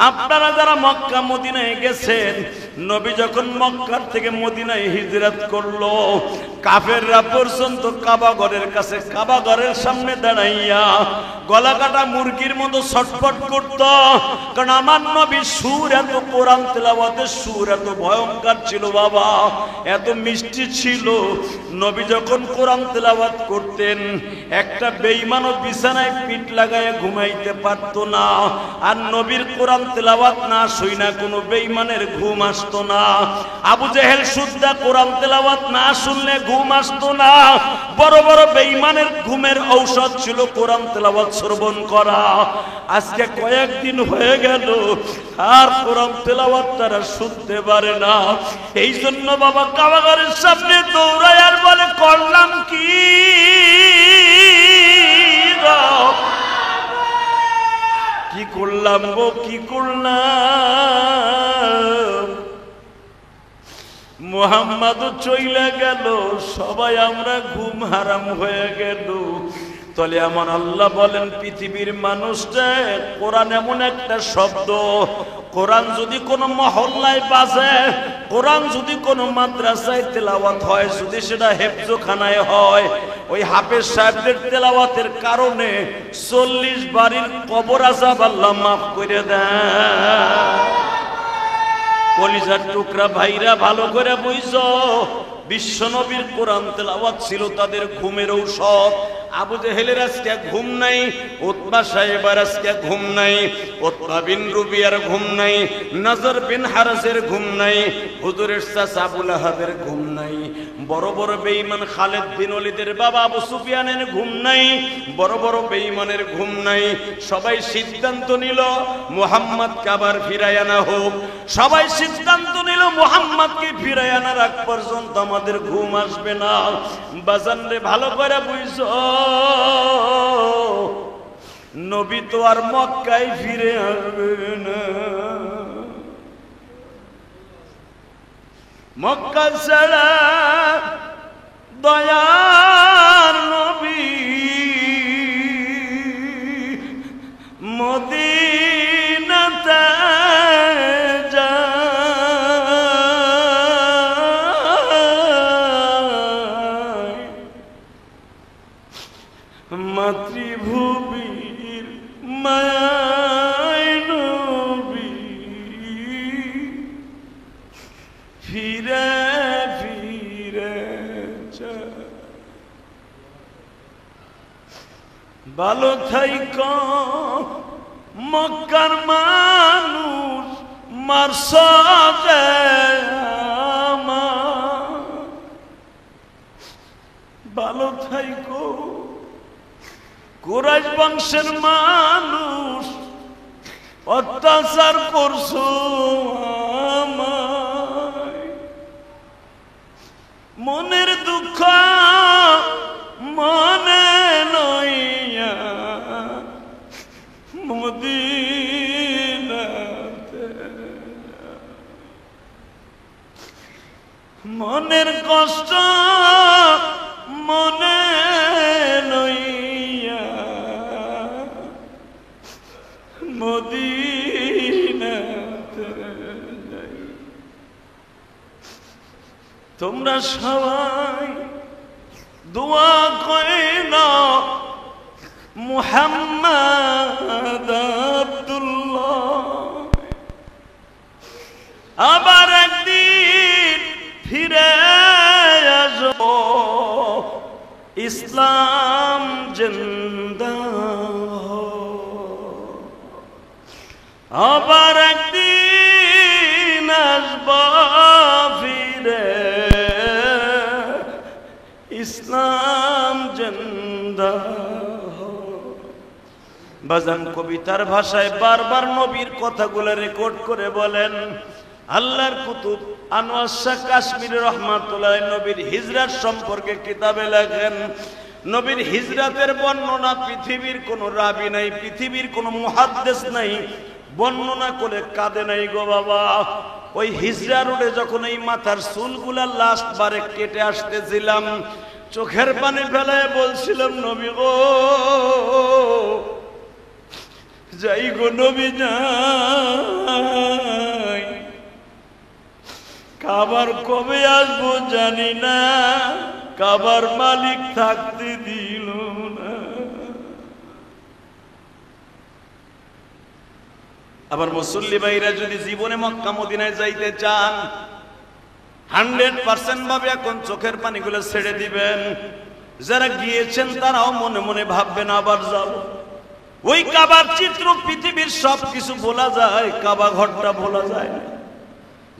আপনারা যারা মক্কা মদিনায় গেছেন, নবী যখন মক্কার থেকে মদিনায় হিজরত করলো, কাফেররা পর্যন্ত কাবা ঘরের কাছে, কাবা ঘরের সামনে দাঁড়াইয়া গলা কাটা মুরগির মতো ছটফট করত। কারণ আমার নবী সুর, এত কোরআন তেলাওয়াতের সুর এত ভয়ঙ্কর ছিল বাবা, এত মিষ্টি ছিল। নবী যখন কোরআন তেলাওয়াত করতেন, একটা বেঈমানও বিছানায় পিঠ লাগায় ঘুমাইতে পারত না। আর নবীর কোরআন তেলাওয়াত না শুইনা কোনো বেঈমানের ঘুম আসতো না। আবু জেহেল সুদ্দা কোরআন তেলাওয়াত না শুনলে ঘুম আসতো না। বড় বড় বেঈমানের ঘুমের ঔষধ ছিল কোরআন তেলাওয়াত শ্রবণ করা। আজকে কয়েকদিন হয়ে গেল আর কোরআন তেলাওয়াত তারা শুনতে পারে না। এই জন্য বাবা কাবাগারের সামনে দৌড়ায় আর বলে, করলাম কি কি করলাম গো, কি করলাম। মুহাম্মদ চইলা গেল, সবাই আমরা ঘুম হারাম হয়ে গেল। তাহলে আমার আল্লাহ বলেন, পৃথিবীর মানুষটা, কোরআন এমন একটা শব্দ, কোরআন যদি কোনো মহল্লায় বাজে, কোরআন যদি কোনো মাদ্রাসায় তেলাওয়াত হয়, যদি সেটা হেফজখানায় হয়, ওই হাফেজ সাহেবদের তেলাওয়াতের কারণে 40 বাড়ির কবর আযাব আল্লাহ মাফ করে দেয়। কলিজার টুকরা ভাইরা ভালো করে বুঝছো, বিশ্বনবীর কোরআন তেলাওয়াত ছিল তাদের ঘুমের ঔষধ। আবু জেহেলের আজকে ঘুম নাই, উতবা সাহেবের আজকে ঘুম নাই, উতবা বিন রুবিয়ার ঘুম নাই, নজর বিন হারসের ঘুম নাই, হুজুরের চাচা আবু লাহাবের ঘুম নাই, বড় বড় বেঈমান খালেদ বিন ওলীদের বাবা আবু সুফিয়ানের ঘুম নাই, বড় বড় বেঈমানের ঘুম নাই। সবাই সিদ্ধান্ত নিল মুহাম্মদকে আবার ফিরায় আনা হোক। সবাই সিদ্ধান্ত নিল মুহাম্মদকে ফিরায় আনার আগ পর্যন্ত আমাদের ঘুম আসবে না। বাজান রে ভালো করে বুঝছো, নবী তো আর মক্কায় ফিরে আসবে না। মক্কা ছাড়া দয়ার নবী মদিনাতে মাতৃভূমির মায়ায় নবী ফিরে ফিরে যায়। ভালো থাইকো মক্কার মানুষ, মারসাদে আমার ভালো থাইকো কুরাইশ বংশের মানুষ, অত্যাচার করছো আমায়। মনের দুঃখ মনে নইয়া মদিনাতে, মনের কষ্ট মনে নইয়া মদিনাতে যাই। তোমরা সবাই দোয়া করে না মুহাম্মদ আব্দুল্লাহ আবার একদিন ফিরে আসো, ইসলাম জিন্দা আবার একদিন আসবো ফিরে, ইসলাম জিন্দা। বাজান কবিতার ভাষায় বারবার নবীর কথাগুলো রেকর্ড করে বলেন। আল্লাহর কুতুব আনোয়ার শাহ কাশ্মীরি রহমাতুল্লাহ নবীর হিজরত সম্পর্কে কিতাবে লেখেন, নবীর হিজরতের বর্ণনা পৃথিবীর কোনো রাবি নাই, পৃথিবীর কোনো মুহাদ্দিস নাই বর্ণনা করে কাঁদে নাই গো বাবা। ওই হিজরা রোডে যখন এই মাথার চুলগুলা লাস্ট বারে কেটে আসতেছিলাম, চোখের পানি ফেলায় বলছিলাম, নবী গো যাই গো নবী যাই। আবার কবে আসবো জানি না, কাবার মালিক থাকতে দিল না। আবার মুসল্লি ভাইরা যদি জীবনে মক্কা মদিনায় যাইতে চান 100% ভাবে এখন চোখের পানিগুলো ছেড়ে দিবেন। যারা গিয়েছেন তারাও মনে মনে ভাববেন আবার যাব। ওই কাবার চিত্র, পৃথিবীর সবকিছু ভোলা যায়, কাবা ঘরটা ভোলা যায় না।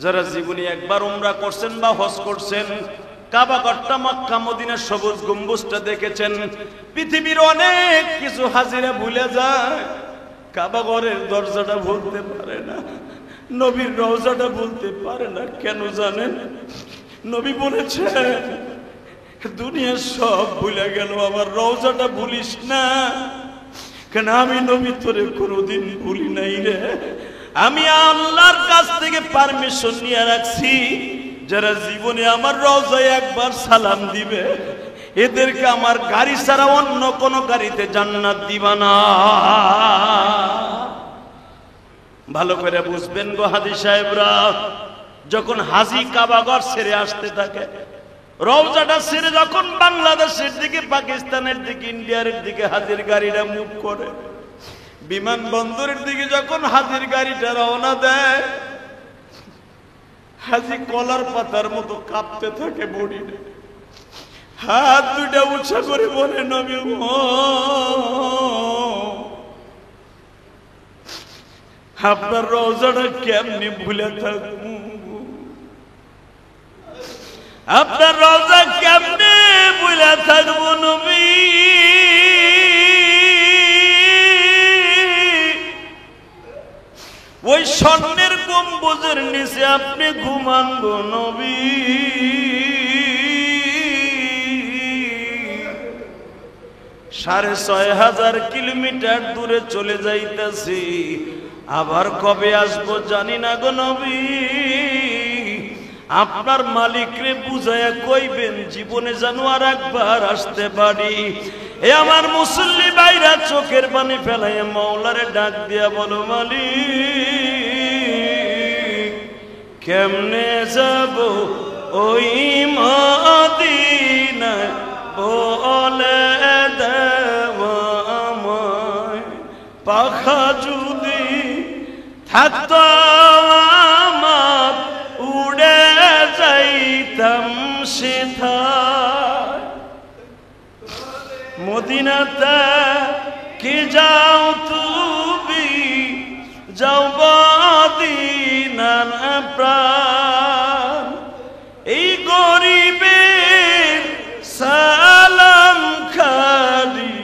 যারা জীবনে একবার উমরা করছেন বা হজ করছেন, কাবা ঘরটা, মক্কা মদিনার সবুজ গম্বুজটা দেখেছেন, পৃথিবীর অনেক কিছু হাজিরা ভুলে যায়। কাবা ঘরের দরজাটা ভুলতে পারে না, নবীর রওজাটা ভুলতে পারে না। কেন জানেন? নবী বলেছেন দুনিয়ার সব ভুলে গেল, আমার রওজাটা ভুলিস না। কেন? আমি নবী তোরে কোনোদিন ভুলি নাই রে। আমি আল্লাহর কাছ থেকে পারমিশন নিয়ে রাখছি, যারা জীবনে আমার রওজায় একবার সালাম দিবে এদেরকে আমার গাড়ি ছাড়া অন্য কোন গাড়িতে জান্নাত দিবা না। ভালো করে বুঝবেন গো হাজী সাহেবরা, যখন হাজী কাবাঘর ছেড়ে আসতে থাকে, রওজাটা ছেড়ে যখন বাংলাদেশের দিকে, পাকিস্তানের দিকে, ইন্ডিয়ার দিকে হাজির গাড়িটা মুভ করে, বিমানবন্দরের দিকে যখন হাজির গাড়িটা রওনা দেয়, হাজী কলার পাতার মতো কাঁপতে থাকে বডি, হাত দুটা উঁচা করে বলে নবী আপনার রওজাটা কেমনি ভুলে থাকবো, আপনার রওজা কেমনে ভুলে থাকবো নবী। ওই স্বর্ণের গম্বুজের নিচে আপনি ঘুমান গো নবী। 6500 কিলোমিটার দূরে চলে যাইতেছি, আবার কবে আসবো জানি না গো নবী। আপনার মালিকরে বুঝাইয়া কইবেন জীবনে যেন আর একবার আসতে পারি। এ আমার মুসল্লি ভাইরা চোখের পানি ফেলাইয়া মাওলারে ডাক দিয়া বলো মালিক কেমনে যাব ওই মদিনা, বলে দেওয়া আমায় পাখা যদি থাকতো আমার উড়ে যাইতাম সেথায়। মদিনাতে কি যাও তুমি, যাও মদিনার প্রাণ। এই গরিবের সালাম খালি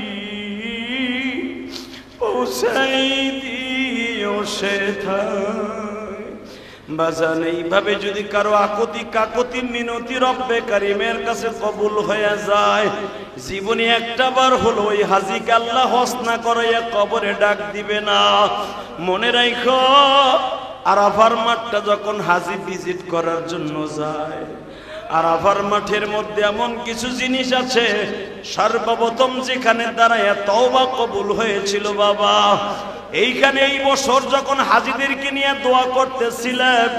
পৌঁছাই দিও সেথায়। বাজান এইভাবে যদি কারো আকুতি কাকুতি মিনতি রব্বে কারিমের কাছে কবুল হয়ে যায়, জীবনে একটা বার হলো ওই হাজীকে আল্লাহ হজ না করাইয়া কবরে ডাক দিবে না। মনে রাখো, আরাফার মাঠটা যখন হাজী ভিজিট করার জন্য যায়, আরাফার মাঠের মধ্যে এমন কিছু জিনিস আছে, সর্বপ্রথম যেখানে দাঁড়ায় তওবা কবুল হয়েছিল বাবা, এইখানে এই বছর যখন হাজীদেরকে নিয়ে দোয়া করতেছিলেন,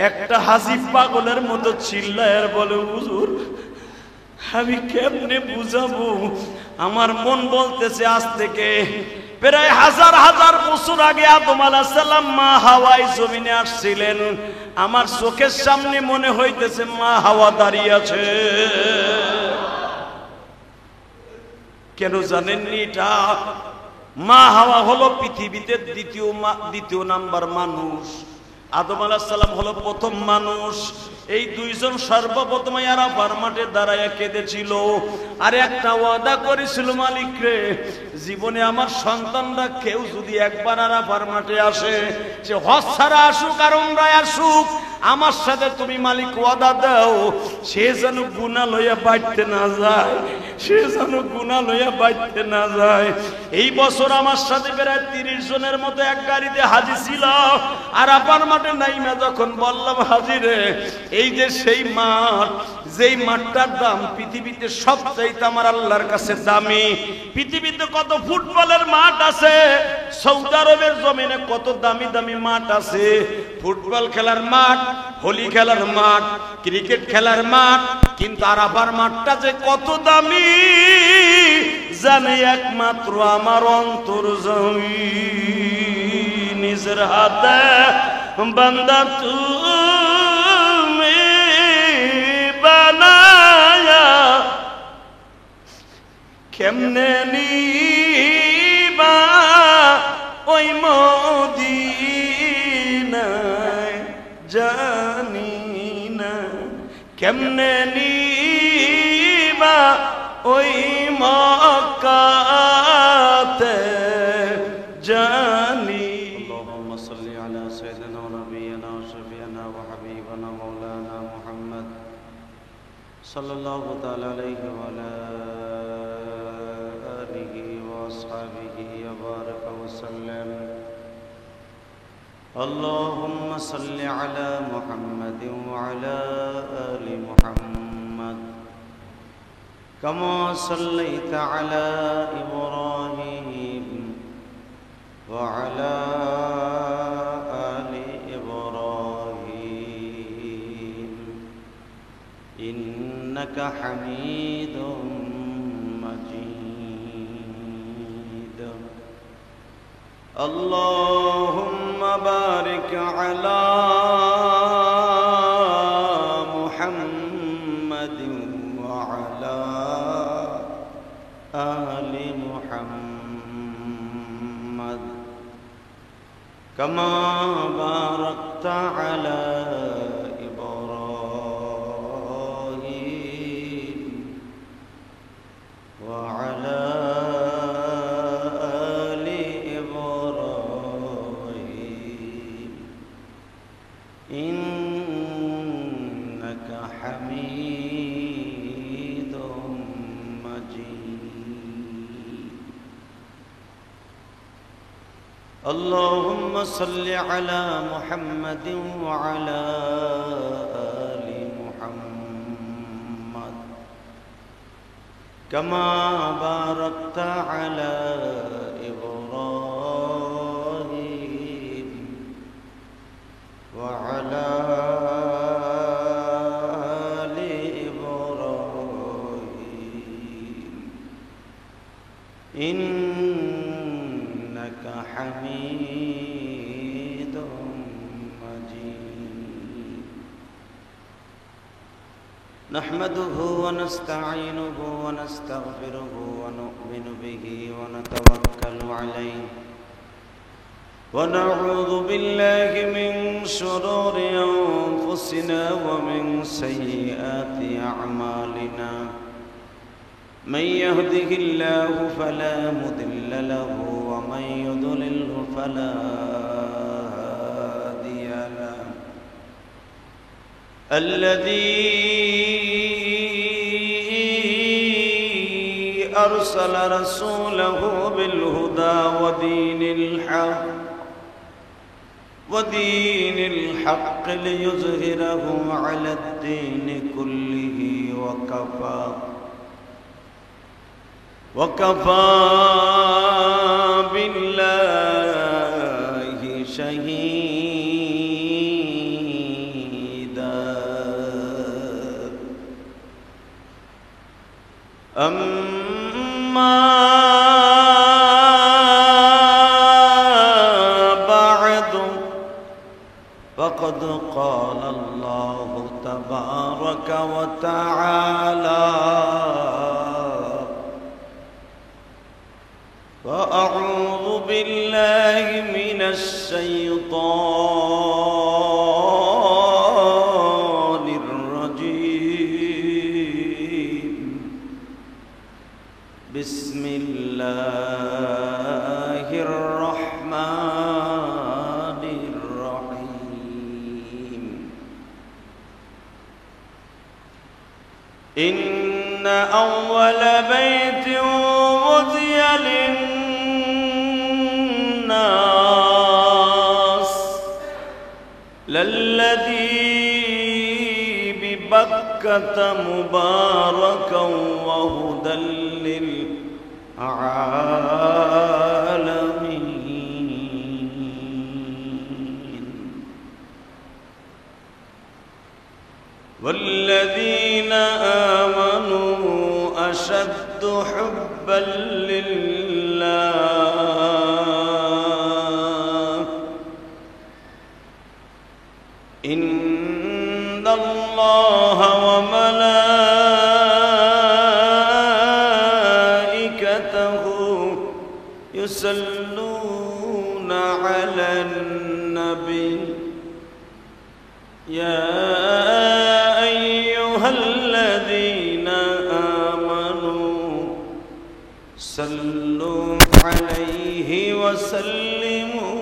একটা হাজী পাগলের মতো চিল্লায় বলে হুজুর আমি কেমনে বুঝাবো, আমার মন বলতেছে আজ থেকে প্রায় হাজার হাজার বছর আগে আদম আলাইহিস সালাম মা হাওয়ায় জমিনে আসছিলেন, আমার চোখের সামনে মনে হইতেছে মা হাওয়া দাঁড়িয়ে আছে। কেন জানেননি এটা? মা হাওয়া হলো পৃথিবীতে দ্বিতীয় নাম্বার মানুষ, আদম আলাইহিস সালাম হলো প্রথম মানুষ। এই দুইজন সর্বপ্রথম আরাফার মাঠে দাঁড়ায় কেঁদেছিল আর একটা ওয়াদা করেছিল, মালিক রে জীবনে আমার সন্তানরা কেউ যদি একবার আরাফার মাঠে আসে, সে হজ ছাড়া আসুক আর উমরায় আসুক, আমার সাথে তুমি মালিক ওয়াদা দাও সে যেন গুনাহ লইয়া বাইতে না যায়, সে যেন গুনাহ লইয়া বাইতে না যায়। এই বছর আমার সাথে প্রায় 30 জনের মতো এক গাড়িতে হাজী ছিল। আরাফার মাঠে নাইমা যখন বললাম হাজী রে, এই যে সেই মাঠ, যেই মাঠটার দাম পৃথিবীতে সবচাইতে আমার আল্লাহর কাছে দামি। পৃথিবীতে কত ফুটবলের মাঠ আছে, সৌদি আরবের জমিনে কত দামি দামি মাঠ আছে, ফুটবল খেলার মাঠ হোলি খেলার মাঠ, ক্রিকেট খেলার মাঠ, কিন্তু আরাফার মাঠটা যে কত দামি জানে একমাত্র আমার অন্তর্যামী। নিজের হাতে বান্দা তুমি বানায়া কেমনে নিবা ওই মদিনায় জানি না, কেমনে নিবা ওই মক্কাতে জানি। আল্লাহুম্মা সাল্লি আলা সাইয়্যিদিনা ওয়া নাবিয়িনা ওয়া শাফি'িনা ওয়া হাবিবিনা মাওলানা মুহাম্মদ সাল্লাল্লাহু তাআলা আলাইহি ওয়া আলা আলিহি ওয়া আসহাবিহি ওয়া বারাকা ওয়া সাল্লাম। আল্লাহুম্মা সাল্লি আলা মুহাম্মাদিন ওয়া আলা আলি মুহাম্মদ কামা সাল্লাইতা আলা ইব্রাহিম ওয়া আলা আলি ইব্রাহিম ইন্নাকা হামিদুম মাজিদ। আল্লাহুম্মা বারিক আলা মুহাম্মাদিন ওয়া আলা আলি মুহাম্মাদ কামা বারাকতা আলা ইব্রাহিম ওয়া আলা আলি ইব্রাহিম ইন্নাকা হামিদুম মাজিদ। اللهم صل على محمد وعلى آل محمد كما باركت على إبراهيم وعلى آل إبراهيم إنك حميد مجيد. نحمده ونستعينه ونستغفره ونؤمن به ونتوكل عليه ونعوذ بالله من شرور أنفسنا ومن سيئات أعمالنا. من يهده الله فلا مضل له ومن يضلله فلا هادي له. الذي أرسل رسوله بالهدى ودين الحق ليظهره على الدين كله وكفى بالله شهيدا. أما بعد فقد قال الله تبارك وتعالى: وأعوذ بالله من الشيطان الرجيم. بسم الله الرحمن الرحيم. إن أول بيت وضع للناس للذي ببكة مباركا وهدى للعالمين. والذين آمنوا أشد حبا لله إن الله وملائكته يصلون على النبي يا أيها الذين آمنوا صلوا عليه وسلموا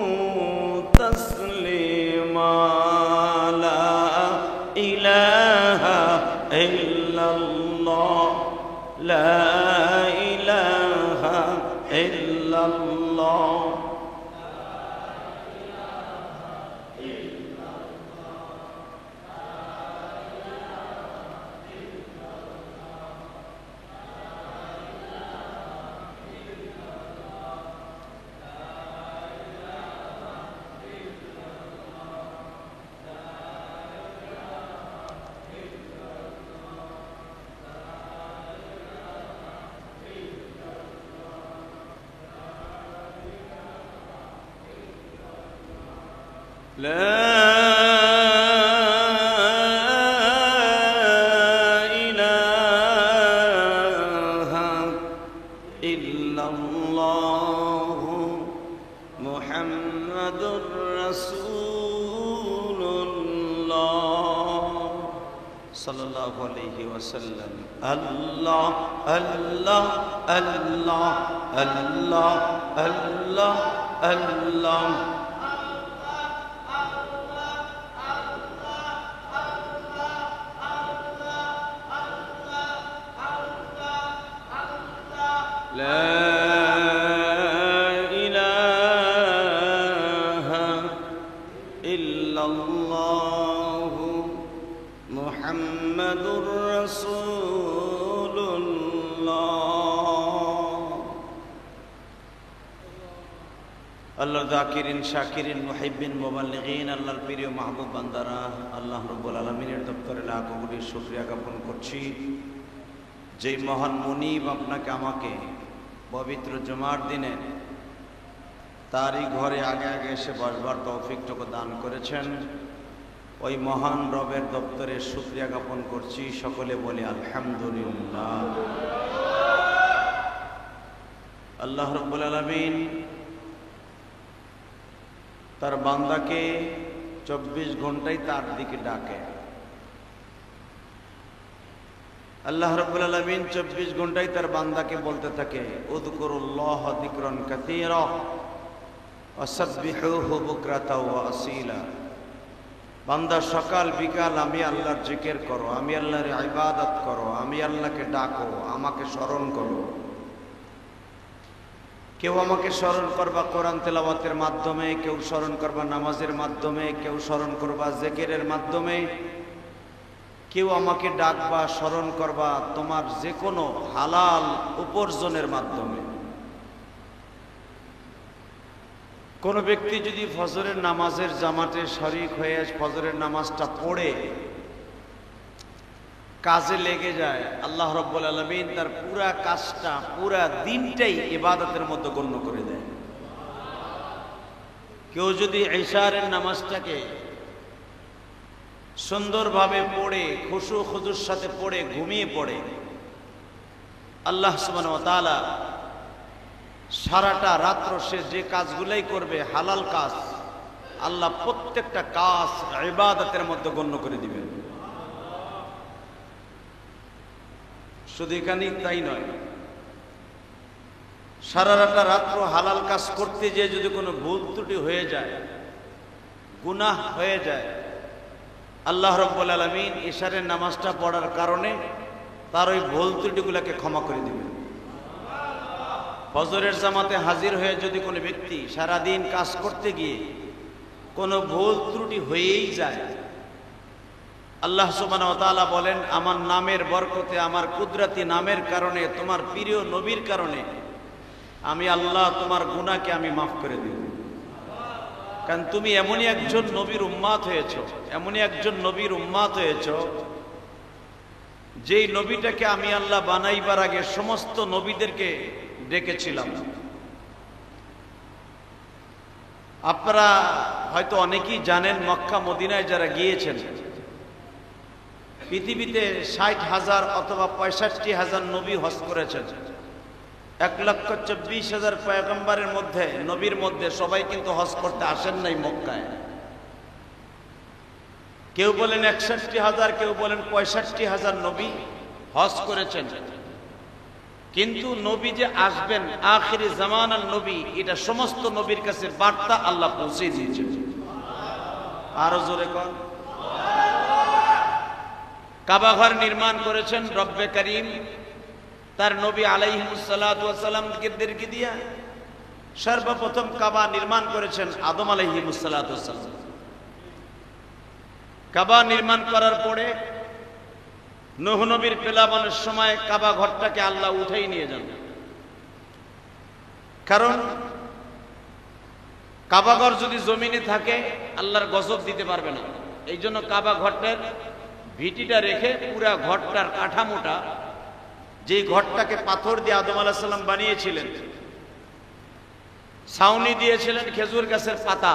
تسليما لا إله إلا الله لا إله إلا الله لا إله إلا الله محمد رسول الله صلى الله عليه وسلم الله الله الله الله الله الله لا إله إلا الله محمد رسول الله আল্লাহর যাকিরিন শাকিরিন মুহিব্বিন মুবাল্লিগিন আল্লাহর প্রিয় মাহবুব বান্দারা আল্লাহ রাব্বুল আলামিনের দপ্তরে লাখ কোটি শুকরিয়া জ্ঞাপন করছি যেই মহান মুনিব আপনাকে আমাকে পবিত্র জুমার দিনে তারই ঘরে আগে আগে এসে বসবার তৌফিকটুকু দান করেছেন ওই মহান রবের দপ্তরে শুকরিয়া জ্ঞাপন করছি সকলে বলি আলহামদুলিল্লাহ আল্লাহ রাব্বুল আলামিন তার বান্দাকে 24 ঘন্টাই তার দিকে ডাকে আল্লাহ রাব্বুল আলামিন 24 ঘন্টায় তার বান্দাকে বলতে থাকে উযকুরুল্লাহ যিকরান কাসীরা ওয়াসাব্বিহুহু বুকরাতাও ওয়া আসীলা বান্দা সকাল বিকাল আমি আল্লাহর জিকির করো আমি আল্লাহর ইবাদত করো আমি আল্লাহকে ডাকো আমাকে স্মরণ করো কেউ আমাকে স্মরণ করবা কোরআন তেলাওয়াতের মাধ্যমে কেউ স্মরণ করবা নামাজের মাধ্যমে কেউ স্মরণ করবা জিকিরের মাধ্যমে কেউ আমাকে ডাকবা স্মরণ করবা তোমার যে কোনো হালাল উপার্জনের মাধ্যমে কোন ব্যক্তি যদি ফজরের নামাজের জামাতে শরীক হয়ে ফজরের নামাজটা পড়ে কাজে লেগে যায় আল্লাহ রাব্বুল আলামিন তার পুরা কাজটা পুরা দিনটাই ইবাদতের মধ্যে গণ্য করে দেয় কেউ যদি ইশারের নামাজটাকে সুন্দরভাবে পড়ে খুশু খুজুর সাথে পড়ে ঘুমিয়ে পড়ে আল্লাহ সুবহানাহু ওয়া তাআলা সারাটা রাত্র সে যে কাজগুলাই করবে হালাল কাজ আল্লাহ প্রত্যেকটা কাজ ইবাদতের মধ্যে গণ্য করে দিবেন শুধু এখানেই তাই নয় সারাটা রাত্র হালাল কাজ করতে গিয়ে যদি কোনো ভুল ত্রুটি হয়ে যায় গুনাহ হয়ে যায় আল্লাহ রাব্বুল আলামিন ইশারের নামাজটা পড়ার কারণে তার ওই ভুল ত্রুটিগুলোকে ক্ষমা করে দিবেন ফজরের জামাতে হাজির হয়ে যদি কোনো ব্যক্তি সারা দিন কাজ করতে গিয়ে কোনো ভুল ত্রুটি হয়েই যায় আল্লাহ সুবহানাহু ওয়া তাআলা বলেন আমার নামের বরকতে আমার কুদরতি নামের কারণে তোমার প্রিয় নবীর কারণে আমি আল্লাহ তোমার গুনাহকে আমি মাফ করে দেব কারণ তুমি এমনই একজন নবীর উম্মত হয়েছো এমনই একজন নবীর উম্মত হয়েছো যেই নবীটাকে আমি আল্লাহ বানাইবার আগে সমস্ত নবীদেরকে ডেকেছিলাম। আপনারা হয়তো অনেকেই জানেন, মক্কা মদিনায় যারা গিয়েছেন, পৃথিবীতে 60,000 অথবা 65,000 নবী হজ করেছেন। 1,24,000 পয়গম্বরের মধ্যে, নবীর মধ্যে সবাই কিন্তু হজ করতে আসেন নাই মক্কায়। কেউ বলেন 61,000, কেউ বলেন 65,000 নবী হজ করেছেন। কিন্তু নবী যে আসবেন আখিরি জামানার নবী, এটা সমস্ত নবীর কাছে বার্তা আল্লাহ পৌঁছে দিয়েছেন। আরো জোরে কর। কাবা ঘর নির্মাণ করেছেন রব্বে করিম তার নবী আলাইহিস সালাতু ওয়াস সালামকে দিয়া। সর্বপ্রথম কাবা নির্মাণ করেছেন আদম আলাইহিস সালাতু ওয়াস সালাম। কাবা নির্মাণ করার পরে নূহ নবীর পেলাবনের সময় কাবা ঘরটাকে আল্লাহ উঠাই নিয়ে যান। কারণ কাবা ঘর যদি জমিনে থাকে আল্লাহর গজব দিতে পারবে না। এই জন্য কাবা ঘরটার ভিটিটা রেখে পুরা ঘরটার কাঠামোটা, যে ঘরটাকে পাথর দিয়ে আদম আলাইহিস সালাম বানিয়েছিলেন, ছাউনি দিয়েছিলেন খেজুর গাছের পাতা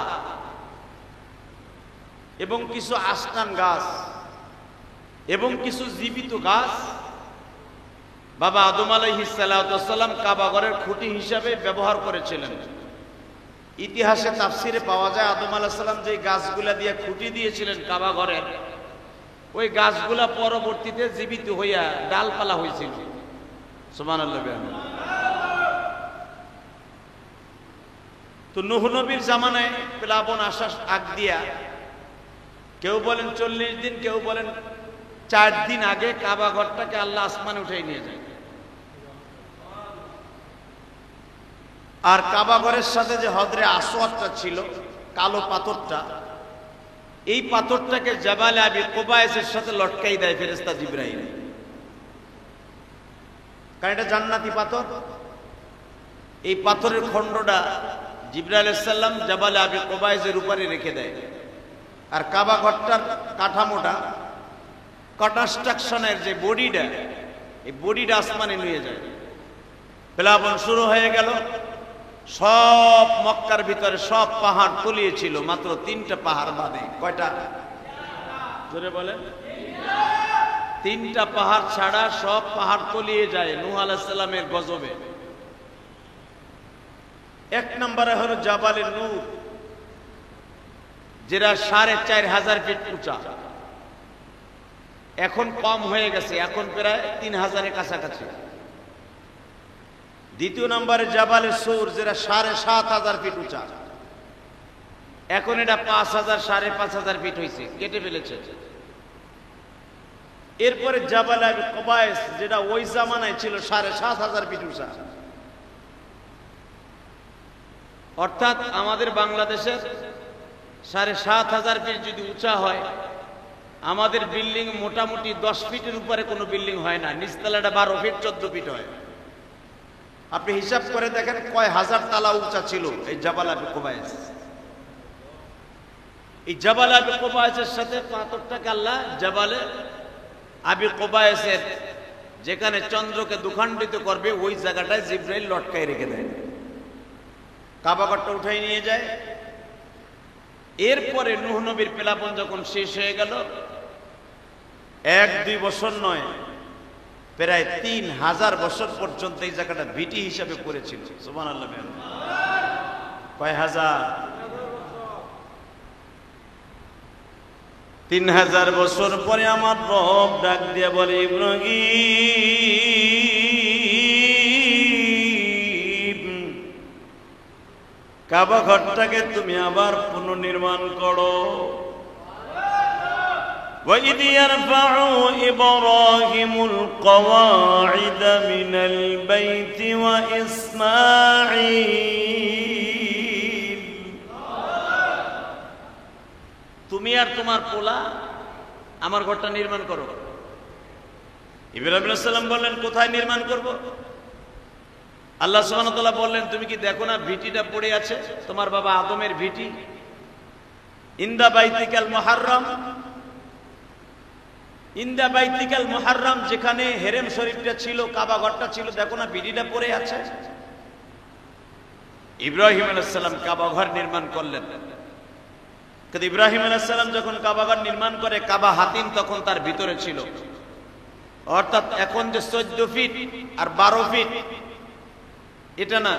এবং কিছু আস্তান গাছ এবং কিছু জীবিত গাছ বাবা আদম আলাইহিস সালাতু ওয়াস সালাম কাবা ঘরের খুঁটি হিসাবে ব্যবহার করেছিলেন। ইতিহাসে তাফসিরে পাওয়া যায় আদম আলাইহিস সালাম যে গাছগুলা দিয়ে খুঁটি দিয়েছিলেন কাবা ঘরের, ওই গাছগুলা পরবর্তীতে জীবিত হইয়া ডালপালা হয়েছিল। সুবহানাল্লাহ। তো নূহ নবীর জামানায় প্লাবন আসার আগ দিয়া, কেউ বলেন 40 দিন, কেউ বলেন 4 দিন আগে কাবা ঘরটাকে আল্লাহ আসমানে উঠাই নিয়ে যায়। আর কাবা ঘরের সাথে যে হজরে আসওয়াদটা ছিল, কালো পাথরটা, এই পাথরটাকে জাবালে আবি কুবাইসের সাথে লটকাই দেয় ফেরেশতা জিবরাইল। কারণ এটা জান্নাতি পাথর। এই পাথরের খণ্ডটা জিবরাইল আলাইহিস সালাম জাবালে আবি কুবাইসের উপরে রেখে দেয়। আর কাবা ঘরটার কাঠামোটা, কনস্ট্রাকশনের যে বডিটা, এই বডিটা আসমানে নিয়ে যায়। প্লাবন শুরু হয়ে গেল। সব মক্কার ভিতরে সব পাহাড় তলিয়েছিল, মাত্র 3টা পাহাড় বাদে। কয়টা? জোরে বলেন। 3টা পাহাড় ছাড়া সব পাহাড় তলিয়ে যায় নূহ আলাইহিস সালামের গজবে। 1 নম্বরে হলো জাবালে নূর, যেটা 4,500 ফিট উঁচা। এখন কম হয়ে গেছে, এখন প্রায় 3,000-এর কাছাকাছি। দ্বিতীয় নম্বরে জাবালে সূর, যেটা 7,500 ফিট উঁচা। এখন এটা 5,000 5,500 ফিট হয়েছে, কেটে ফেলেছে। এরপরে জাবালে আবি কুবাইস, যেটা ওই জামানায় ছিল 7,500 ফিট উঁচা। অর্থাৎ আমাদের বাংলাদেশের 7,500 ফিট যদি উঁচা হয়, আমাদের বিল্ডিং মোটামুটি 10 ফিটের উপরে কোনো বিল্ডিং হয় না। নিচতলাটা 12 ফিট 14 ফিট হয়। আপনি হিসাব করে দেখেন কয় হাজার তালা উঁচা ছিল এই জাবাল আবি কুবাইস। এই জাবাল আবি কুবাইসের সাথে পাথরটাকে আল্লাহ জাবালে আবি কুবাইসের যেখানে চন্দ্রকে দুখণ্ডিত করবে ওই জায়গাটায় জিবরাইল লটকায় রেখে দেয়। কাবা ঘরটা উঠাই নিয়ে যায়। এরপরে নূহ নবীর প্লাবন যখন শেষ হয়ে গেল, 1-2 বছর নয়, প্রায় 3,000 বছর পর্যন্ত এই জায়গাটা ভিটি হিসাবে পড়েছিল। সুবহানাল্লাহ। কয় হাজার? 3,000 বছর পরে আমার রব ডাক দিয়ে বলে, ইব্রাহিম, কাবা ঘরটাকে তুমি আবার পুনর্নির্মাণ করো। وَإِذْ يَرْفَعُ إِبْرَاهِيمُ الْقَوَاعِدَ مِنَ الْبَيْتِ وَإِسْمَاعِيلُ, তুমি আর তোমার পোলা আমার ঘরটা নির্মাণ করো। ইব্রাহিম আলাইহিস সালাম বললেন, কোথায় নির্মাণ করব? আল্লাহ সুবহানাহু ওয়া তাআলা বললেন, তুমি কি দেখো না ভিটিটা পড়ে আছে, তোমার বাবা আদমের ভিটি, ইনদা বাইতিকাল মুহাররম। ইন্দা বাইতিকাল মুহাররাম, যেখানে হেরেম শরীফটা ছিল, কাবা ঘরটা ছিল, দেখো না বিডিটা পড়ে আছে। ইব্রাহিম আলাইহিস সালাম কাবা ঘর নির্মাণ করলেন। কিন্তু ইব্রাহিম আলাইহিস সালাম যখন কাবা ঘর নির্মাণ করে, কাবা হাতিম তখন তার ভিতরে ছিল। অর্থাৎ এখন যে 14 ফিট আর 12 ফিট এটা না,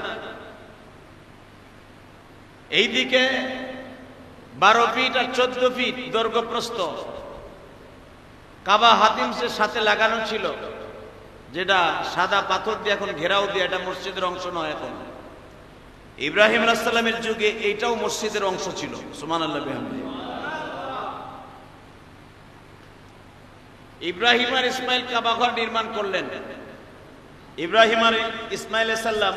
এইদিকে 12 ফিট আর 14 ফিট দৈর্ঘ্য প্রস্থ কাবা হাতিমের সাথে লাগানো ছিল, যেটা সাদা পাথর দিয়ে এখন ঘেরাও দিয়ে, এটা মসজিদের অংশ নয়। এখন ইব্রাহিম আলাইহিস সালামের যুগে এইটাও মসজিদের অংশ ছিল। সুবহানাল্লাহ বিহামদিহি। ইব্রাহিম আর ইসমাইল কাবা ঘর নির্মাণ করলেন। ইব্রাহিম আর ইসমাইল আলাইহিস সালাম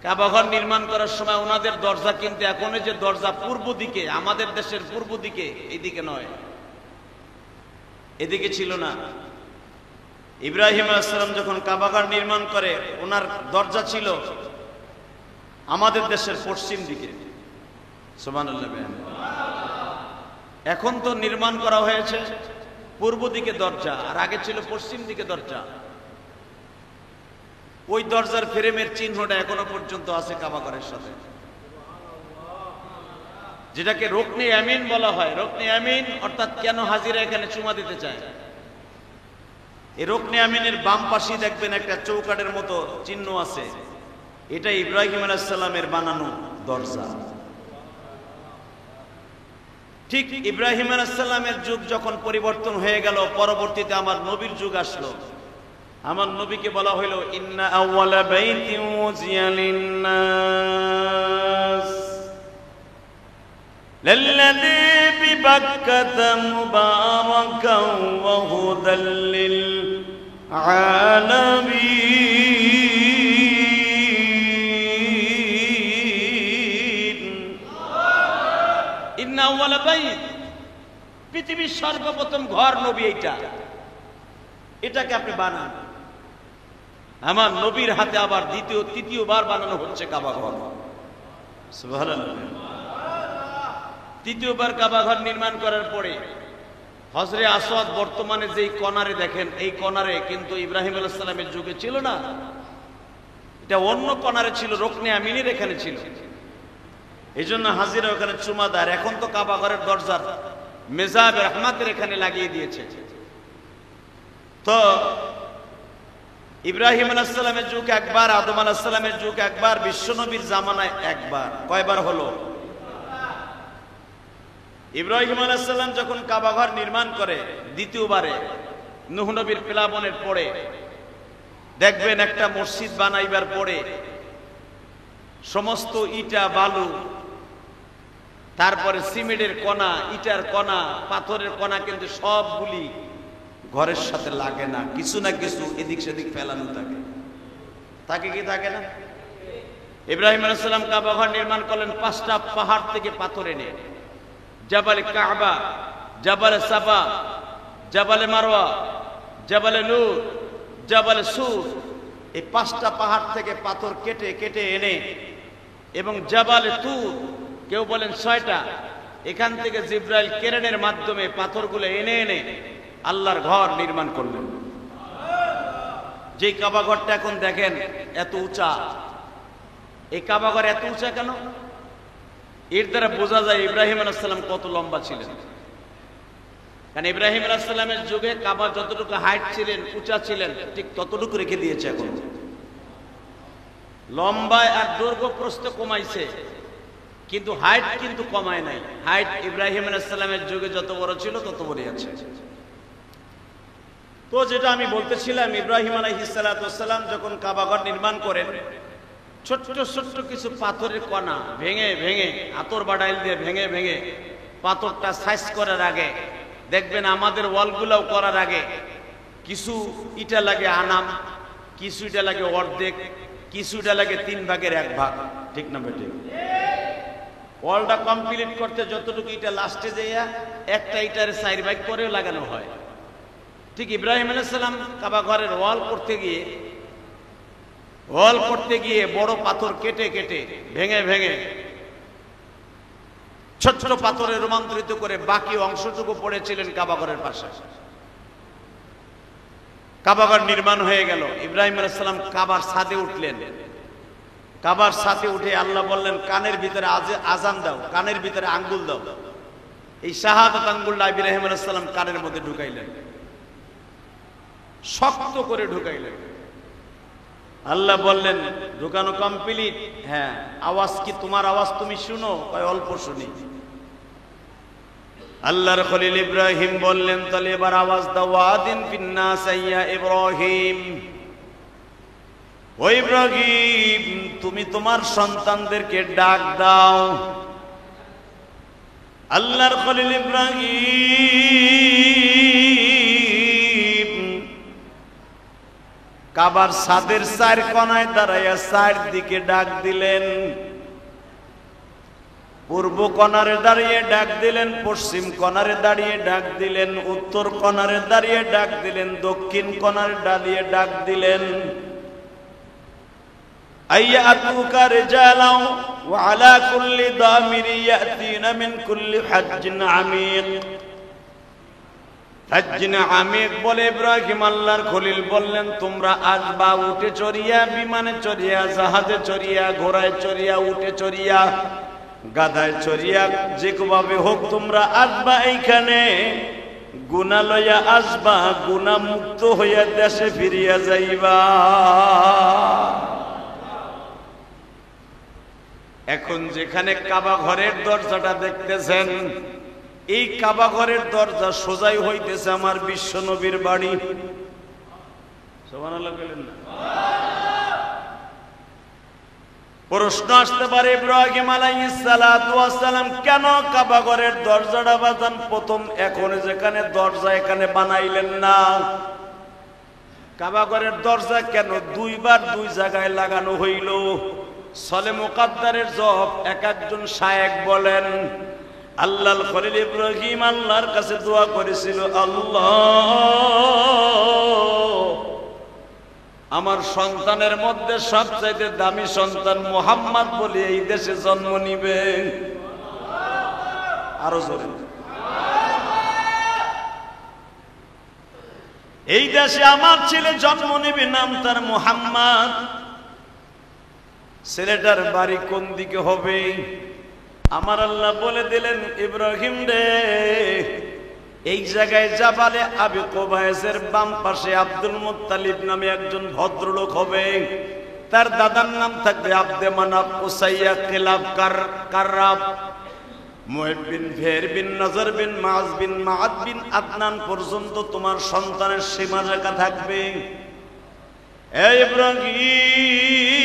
কাবা ঘর নির্মাণ করার সময় ওনাদের দরজা কিন্তু এখন যে দরজা পূর্ব দিকে, আমাদের দেশের পূর্ব দিকে, এইদিকে নয়, এদিকে ছিল না। ইব্রাহিম আলাইহিস সালাম যখন কাবা ঘর নির্মাণ করে, ওনার দরজা ছিল আমাদের দেশের পশ্চিম দিকে। সুবহানাল্লাহ। এখন তো নির্মাণ করা হয়েছে পূর্ব দিকে দরজা, আর আগে ছিল পশ্চিম দিকে দরজা। ওই দরজার ফ্রেমের চিহ্নটা এখনো পর্যন্ত আছে কাবা ঘরের সাথে, যেটাকে রুকনে আমিন বলা হয়। রুকনে আমিন অর্থাৎ কেন হাজিরা এখানে চুমা দিতে চায়, এই রুকনে আমিনের বাম পাশে দেখবেন একটা চৌকাঠের মতো চিহ্ন আছে, এটা ইব্রাহিম আলাইহিস সালামের বানানো দরজা। ঠিক ইব্রাহিম আলাইহিস সালামের যুগ যখন পরিবর্তন হয়ে গেল, পরবর্তীতে আমার নবীর যুগ আসলো। আমার নবীকে বলা হইল ইন্না আউওয়ালা বাইতিন উযিয়া লিন-নাস লাল্লাযী বিবাক্কাতা মুবারাকান ওয়া হুদাল লিল-আলামিন। ইন্না আউওয়ালা বাইত, পৃথিবীর সর্বপ্রথম ঘর নবী এইটা, এটাকে আপনি বানান। আমার নবীর হাতে আবার তৃতীয়বার বানানো হচ্ছে কাবা ঘর। সুবহানাল্লাহ। তৃতীয়বার কাবা ঘর নির্মাণ করার পরে হজরে আসওয়াদ বর্তমানে যেই কনারে দেখেন, এই কনারে কিন্তু ইব্রাহিম আলাইহিস সালামের যুগে ছিল না, এটা অন্য কনারে ছিল, রুকনে আমিনের এখানে ছিল। এই জন্য হাজিরা ওখানে চুমা দেয়। এখন তো কাবা ঘরের দরজার মেজাব রহমাতের এখানে লাগিয়ে দিয়েছে। তো ইব্রাহিম আলাইহিস সালামের যুগ একবার, আদম আলাইহিস সালামের যুগ একবার, বিশ্বনবীর জামানায় একবার। কয়বার হলো? ইব্রাহিম আলাইহিস সালাম যখন কাবা ঘর নির্মাণ করে দ্বিতীয়বারে, নূহ নবীর প্লাবনের পরে, দেখবেন একটা মসজিদ বানাইবার পরে সমস্ত ইটা বালু, তারপরে সিমেন্টের কণা, ইটার কণা, পাথরের কণা কিন্তু সবগুলি ঘরের সাথে লাগে না, কিছু না কিছু এদিক সেদিক ফেলানো থাকে। থাকে কি থাকে না? ইব্রাহিম আলাইহিস সালাম কাবা ঘর নির্মাণ করলেন 5টা পাহাড় থেকে পাথর এনে, জাবালে কাবা, জাবালে সাফা, জাবালে মারওয়া, জাবালে নূর, জাবালে সুর, এই 5টা পাহাড় থেকে পাথর কেটে কেটে এনে, এবং জাবালে তুর, কেউ বলেন 6টা, এখান থেকে জিব্রাইল কেরেনের মাধ্যমে পাথরগুলো এনে এনে আল্লাহর ঘর নির্মাণ করলেন। যে কাবা ঘরটা এখন দেখেন এত উঁচা, এই কাবা ঘর এত উঁচা কেন? এর দ্বারা বোঝা যায় ইব্রাহিম আলাইহিস সালাম কত লম্বা ছিলেন। কারণ ইব্রাহিম আলাইহিস সালামের যুগে কাবা যতটুকু হাইট ছিলেন, উঁচা ছিলেন, ঠিক ততটুকু রেখে দিয়েছে। এখন লম্বায় আর দৈর্ঘ্য প্রস্থ কমাইছে, কিন্তু হাইট কিন্তু কমায় নাই। হাইট ইব্রাহিম আলাইহিস সালামের যুগে যত বড় ছিল তত বড়ই আছে। তো যেটা আমি বলতেছিলাম, ইব্রাহিম আলাইহিস সালাম যখন কাবা ঘর নির্মাণ করেন, ছোট্ট ছোট্ট কিছু পাথরের কণা ভেঙে ভেঙে, আতর বাড়াইল দিয়ে ভেঙে ভেঙে পাথরটা সাইজ করার আগে, দেখবেন আমাদের ওয়ালগুলাও করার আগে কিছু ইটা লাগে আনাম, কিছু ইটা লাগে অর্ধেক, কিছু ইটা লাগে 3 ভাগের 1 ভাগ। ঠিক না বেঠিক? ওয়ালটা কমপ্লিট করতে যতটুকু ইটা লাস্টে যাইয়া একটা ইটার 4 ভাগ করেও লাগানো হয়। ঠিক ইব্রাহিম আলাইহিস সালাম কাবা ঘরের ওয়াল করতে গিয়ে বড় পাথর কেটে কেটে ভেঙে ভেঙে ছোট ছোট পাথরে রূপান্তরিত করে বাকি অংশটুকু পড়েছিলেন কাবা ঘরের পাশে। কাবাঘর নির্মাণ হয়ে গেল। ইব্রাহিম আলাইহিস সালাম কাবার ছাদে উঠলেন। কাবার ছাদে উঠে আল্লাহ বললেন, কানের ভিতরে আজান দাও, কানের ভিতরে আঙ্গুল দাও। এই শাহাদাত আঙ্গুলটা ইব্রাহিম আলাইহিস সালাম কানের মধ্যে ঢুকাইলেন, শক্ত করে ঢুকাইলেন। আল্লাহ বললেন, ঢুকানো কমপ্লিট? হ্যাঁ। আওয়াজ কি তোমার আওয়াজ তুমি শুনো? অল্প শুনি। আল্লাহর খলিল ইব্রাহিম বললেন, তাহলে এবার আওয়াজ দাও, ওয়াদিন ফিন্নাস ইয়া ইব্রাহিম। ও ইব্রাহিম, তুমি তোমার সন্তানদেরকে ডাক দাও। আল্লাহর খলিল ইব্রাহিম কাবার ছাদের চার কোণায় দাঁড়াইয়া চারদিকে ডাক দিলেন। পূর্ব কোণারে দাঁড়িয়ে ডাক দিলেন, পশ্চিম কোণারে দাঁড়িয়ে ডাক দিলেন, উত্তর কোণারে দাঁড়িয়ে ডাক দিলেন, দক্ষিণ কোণারে দাঁড়িয়ে ডাক দিলেন। আইয়াতুকা রিজালাও ওয়া আলা কুল্লি দামিরি ইয়াতিনা মিন কুল্লি হাজ্জিন আমিক। হাজ্জিন আমিক বলে ইব্রাহিম আল্লাহর খলিল বললেন, তোমরা আসবা উঠে চড়িয়া, বিমানে চড়িয়া, জাহাজে চড়িয়া, ঘোড়ায় চড়িয়া, উঠে চড়িয়া, গাধায় চড়িয়া, যে কোভাবে হোক তোমরা আসবা এইখানে। গুনাহ লইয়া আসবা, গুনাহ মুক্ত হইয়া দেশে ফিরিয়া যাইবা। এখন যেখানে কাবা ঘরের দরজাটা দেখতেছেন, এই কাবা ঘরের দরজা সোজাই হইতেছে আমার বিশ্ব নবীর বাড়ি। সুবহানাল্লাহ বলেন না? প্রশ্ন আসতে পারে, ইব্রাহিম আলাইহিস সালাতু ওয়াস সালাম কেন কাবা ঘরের দরজাটা বাজান প্রথম এখন যেখানে দরজা এখানে বানাইলেন না? কাবা ঘরের দরজা কেন দুইবার দুই জায়গায় লাগানো হইল? সলে মুকাদ্দারের জবাব এক একজন শায়েখ বলেন, আল্লাহর খলিল ইব্রাহিম আল্লাহর কাছে দোয়া করেছিল, আল্লাহ আমার সন্তানের মধ্যে সবচাইতে দামি সন্তান মুহাম্মদ বলে এই দেশে জন্ম নিবে। আরো জোরে। এই দেশে আমার ছেলে জন্ম নিবে, নাম তার মুহাম্মদ। ছেলেটার বাড়ি কোন দিকে হবে? আমার আল্লাহ বলে দিলেন, ইব্রাহিম রে, এই জায়গায় জাবালে আবি কুবাইসের বাম পাশে আব্দুল মুত্তালিব নামে একজন ভদ্রলোক হবে। তার দাদার নাম থাকবে আব্দে মানাফ, উসাইয়া, কিলাব, কাররাব, মুহিব বিন ফের বিন নজর বিন মাজ বিন মাআদ বিন আদনান পর্যন্ত তোমার সন্তানের সীমা রেখা থাকবে। এই ইব্রাহিম,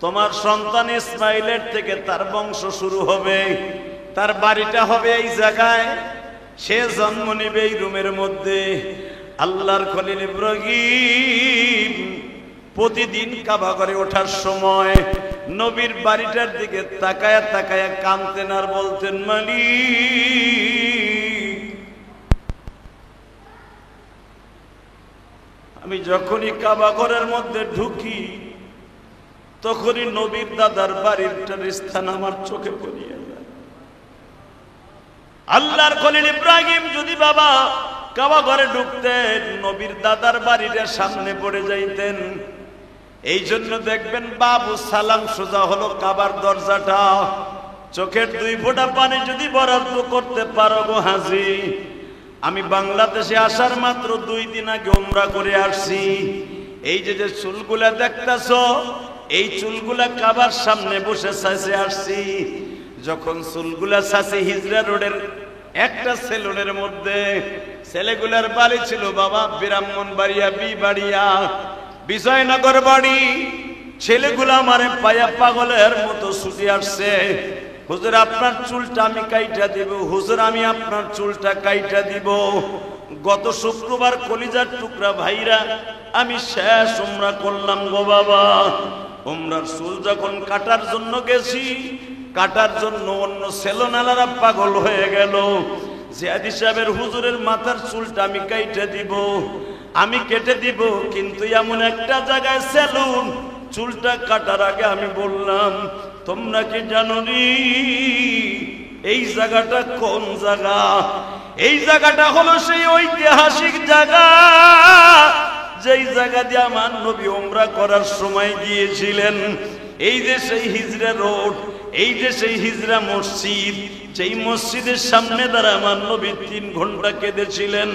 তোমার সন্তান ইসমাইলের থেকে তার বংশ শুরু হবে, তার বাড়িটা হবে এই জায়গায়, সে জন্ম নেবে এই রুমের মধ্যে। আল্লাহর খলিল ইব্রাহিম প্রতিদিন কাবা ঘরে ওঠার সময় নবীর বাড়িটার দিকে তাকায়া তাকায়া কাঁদতেন আর বলতেন, মালিক, আমি যখনই কাবা ঘরের মধ্যে ঢুকি তখনই নবীর দাদার বাড়িটার স্থান আমার চোখে পড়িয়া যায়। আল্লাহর খলিল ইব্রাহিম যদি বাবা কাবা ঘরে ঢুকতেন, নবীর দাদার বাড়িটার সামনে পড়ে যাইতেন। এই জন্য দেখবেন বাবু সালাম সোজা হলো কাবার দরজাটা। চোখের দুই ফোঁটা পানি যদি বরাদ্দ করতে পারো গো হাজি, আমি বাংলাদেশে আসার মাত্র 2 দিন আগে উমরা করে আসছি। এই যে চুলগুলা দেখতেছো, এই চুলগুলা কাবার সামনে বসে সাজে আসছি। যখন চুলগুলা সাজে হিজরা রোডের একটা সেলুনের মধ্যে, ছেলেগুলার বাড়ি ছিল বাবা ব্রাহ্মণবাড়িয়া, বিবাড়িয়া, বিজয়নগর বাড়ি। ছেলেগুলা আমারে পায়া পাগলের মতো ছুটি আসছে, হুজুর আপনার চুলটা আমি কাইটা দিব, হুজুর আমি আপনার চুলটা কাইটা দিব। গত শুক্রবার কলিজার টুকরা ভাইরা আমি শেষ উমরা করলাম গো বাবা। উমরার চুল যখন কাটার জন্য গেছি, কাটার জন্য অন্য সেলুনালারা পাগল হয়ে গেল। জিয়াদি সাহেবের হুজুরের মাথার চুলটা আমি কাইটা দিব, আমি কেটে দিব, কিন্তু এমন একটা জায়গায় সেলুন, চুলটা কাটার আগে আমি বললাম, তোমরা কি জানো নি এই জায়গাটা কোন জায়গা? এই জায়গাটা হলো সেই ঐতিহাসিক জায়গা যেই জায়গা দিয়ে আমার নবী উমরা করার সময় গিয়েছিলেন। এই যে সেই হিজরা রোড, এই যে সেই হিজরা মসজিদ, যেই মসজিদের সামনে দ্বারা আমার নবী 3 ঘন্টা কেঁদেছিলেন,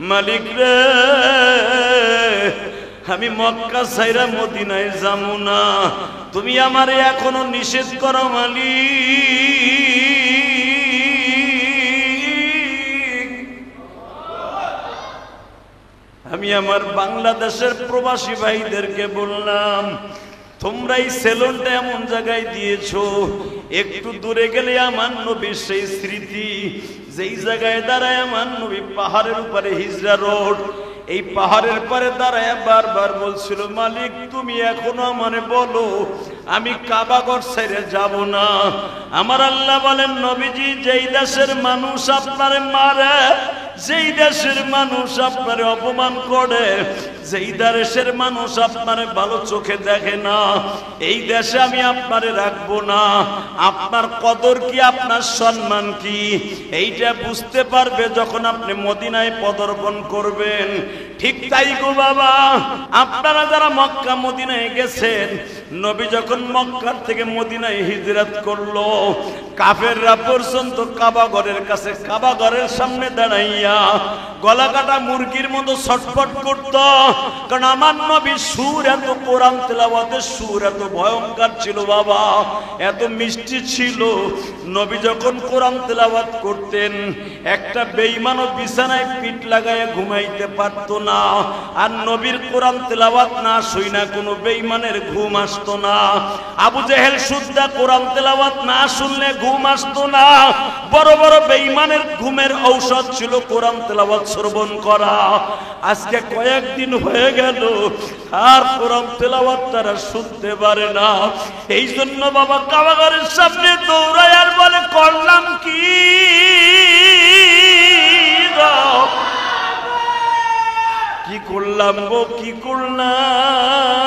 মালিক রে আমি মক্কা ছাইরা মদিনায় যাবো না, তুমি আমারে এখনো নিষেধ করো মালিক। আমি আমার বাংলাদেশের প্রবাসী ভাইদেরকে বললাম, তোমরা এই সেলুনটা এমন জায়গায় দিয়েছো, একটু দূরে গেলে আমার নবীর সেই স্মৃতি, যেই জায়গায় দাঁড়ায় আমার নবী পাহাড়ের উপরে হিজরা রোড, এই পাহাড়ের পরে দাঁড়ায় বারবার বলছিল, মালিক তুমি এখনো আমারে বলো আমি কাবাঘর ছেড়ে যাব না। আমার আল্লাহ বলেন, নবীজি যেই দেশের মানুষ আপনারে মারে, যেই দেশের মানুষ আপনারে অপমান করে, যেই দেশের মানুষ আপনারে ভালো চোখে দেখে না, এই দেশে আমি আপনারে রাখবো না। আপনার কদর কি, আপনার সম্মান কি, এইটা বুঝতে পারবে যখন আপনি মদিনায় পদার্পণ করবেন। ঠিক তাই গো বাবা, আপনারা যারা মক্কা মদিনায় গেছেন, নবী যখন মক্কার থেকে মদিনায় হিজরত করলো, কাফেররা পর্যন্ত কাবাঘরের কাছে, কাবাঘরের সামনে দাঁড়াইয়া গলা কাটা মুরগির মতো ছটফট করত। কারণ আমার নবী সুর এত, কোরআন তেলাওয়াতের সুর এত ভয়ঙ্কর ছিল বাবা, এত মিষ্টি ছিল। নবী যখন কোরআন তেলাওয়াত করতেন, একটা বেঈমানও বিছানায় পিঠ লাগায় ঘুমাইতে পারত না। আর নবীর কোরআন তেলাওয়াত না শুইনা কোনো বেঈমানের ঘুম আসতো না। আবু জেহেল সুদ্দা কোরআন তেলাওয়াত না শুনলে ঘুম আসতো না। বড় বড় বেঈমানের ঘুমের ঔষধ ছিল কোরআন তেলাওয়াত শ্রবণ করা। আজকে কয়েকদিন হয়ে গেল আর কোরআন তেলাওয়াত তারা শুনতে পারে না। এই জন্য বাবা কাবাঘরের সামনে দৌড়ায় আর বলে, করলাম কি কি করলাম গো, কি করলাম।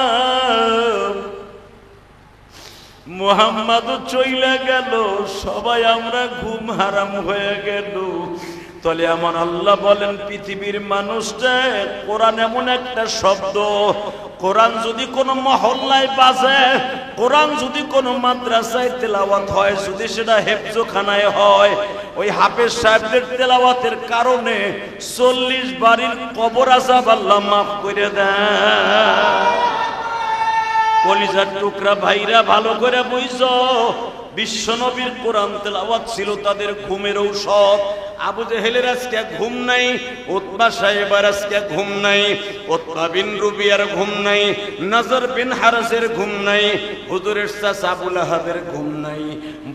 মুহাম্মদ চইলা গেল, সবাই আমরা ঘুম হারাম হয়ে গেল। তাহলে আমার আল্লাহ বলেন, পৃথিবীর মানুষটা, কোরআন এমন একটা শব্দ, কোরআন যদি কোনো মহল্লায় বাজে, কোরআন যদি কোনো মাদ্রাসায় তেলাওয়াত হয়, যদি সেটা হেফজখানায় হয়, ওই হাফেজ সাহেবদের তেলাওয়াতের কারণে 40 বাড়ির কবর আযাব আল্লাহ মাফ করে দেয়। কলিজার টুকরা ভাইরা ভালো করে বুঝছো, বিশ্বনবীর কোরআন তেলাওয়াত ছিল তাদের ঘুমের ঔষধ। আবু জেহেলের আজকে ঘুম নাই, উতবা সাহেবের আজকে ঘুম নাই, উতবা বিন রুবিয়ার ঘুম নাই, নজর বিন হারসের ঘুম নাই, হুজুরের চাচা আবু লাহাবের ঘুম নাই,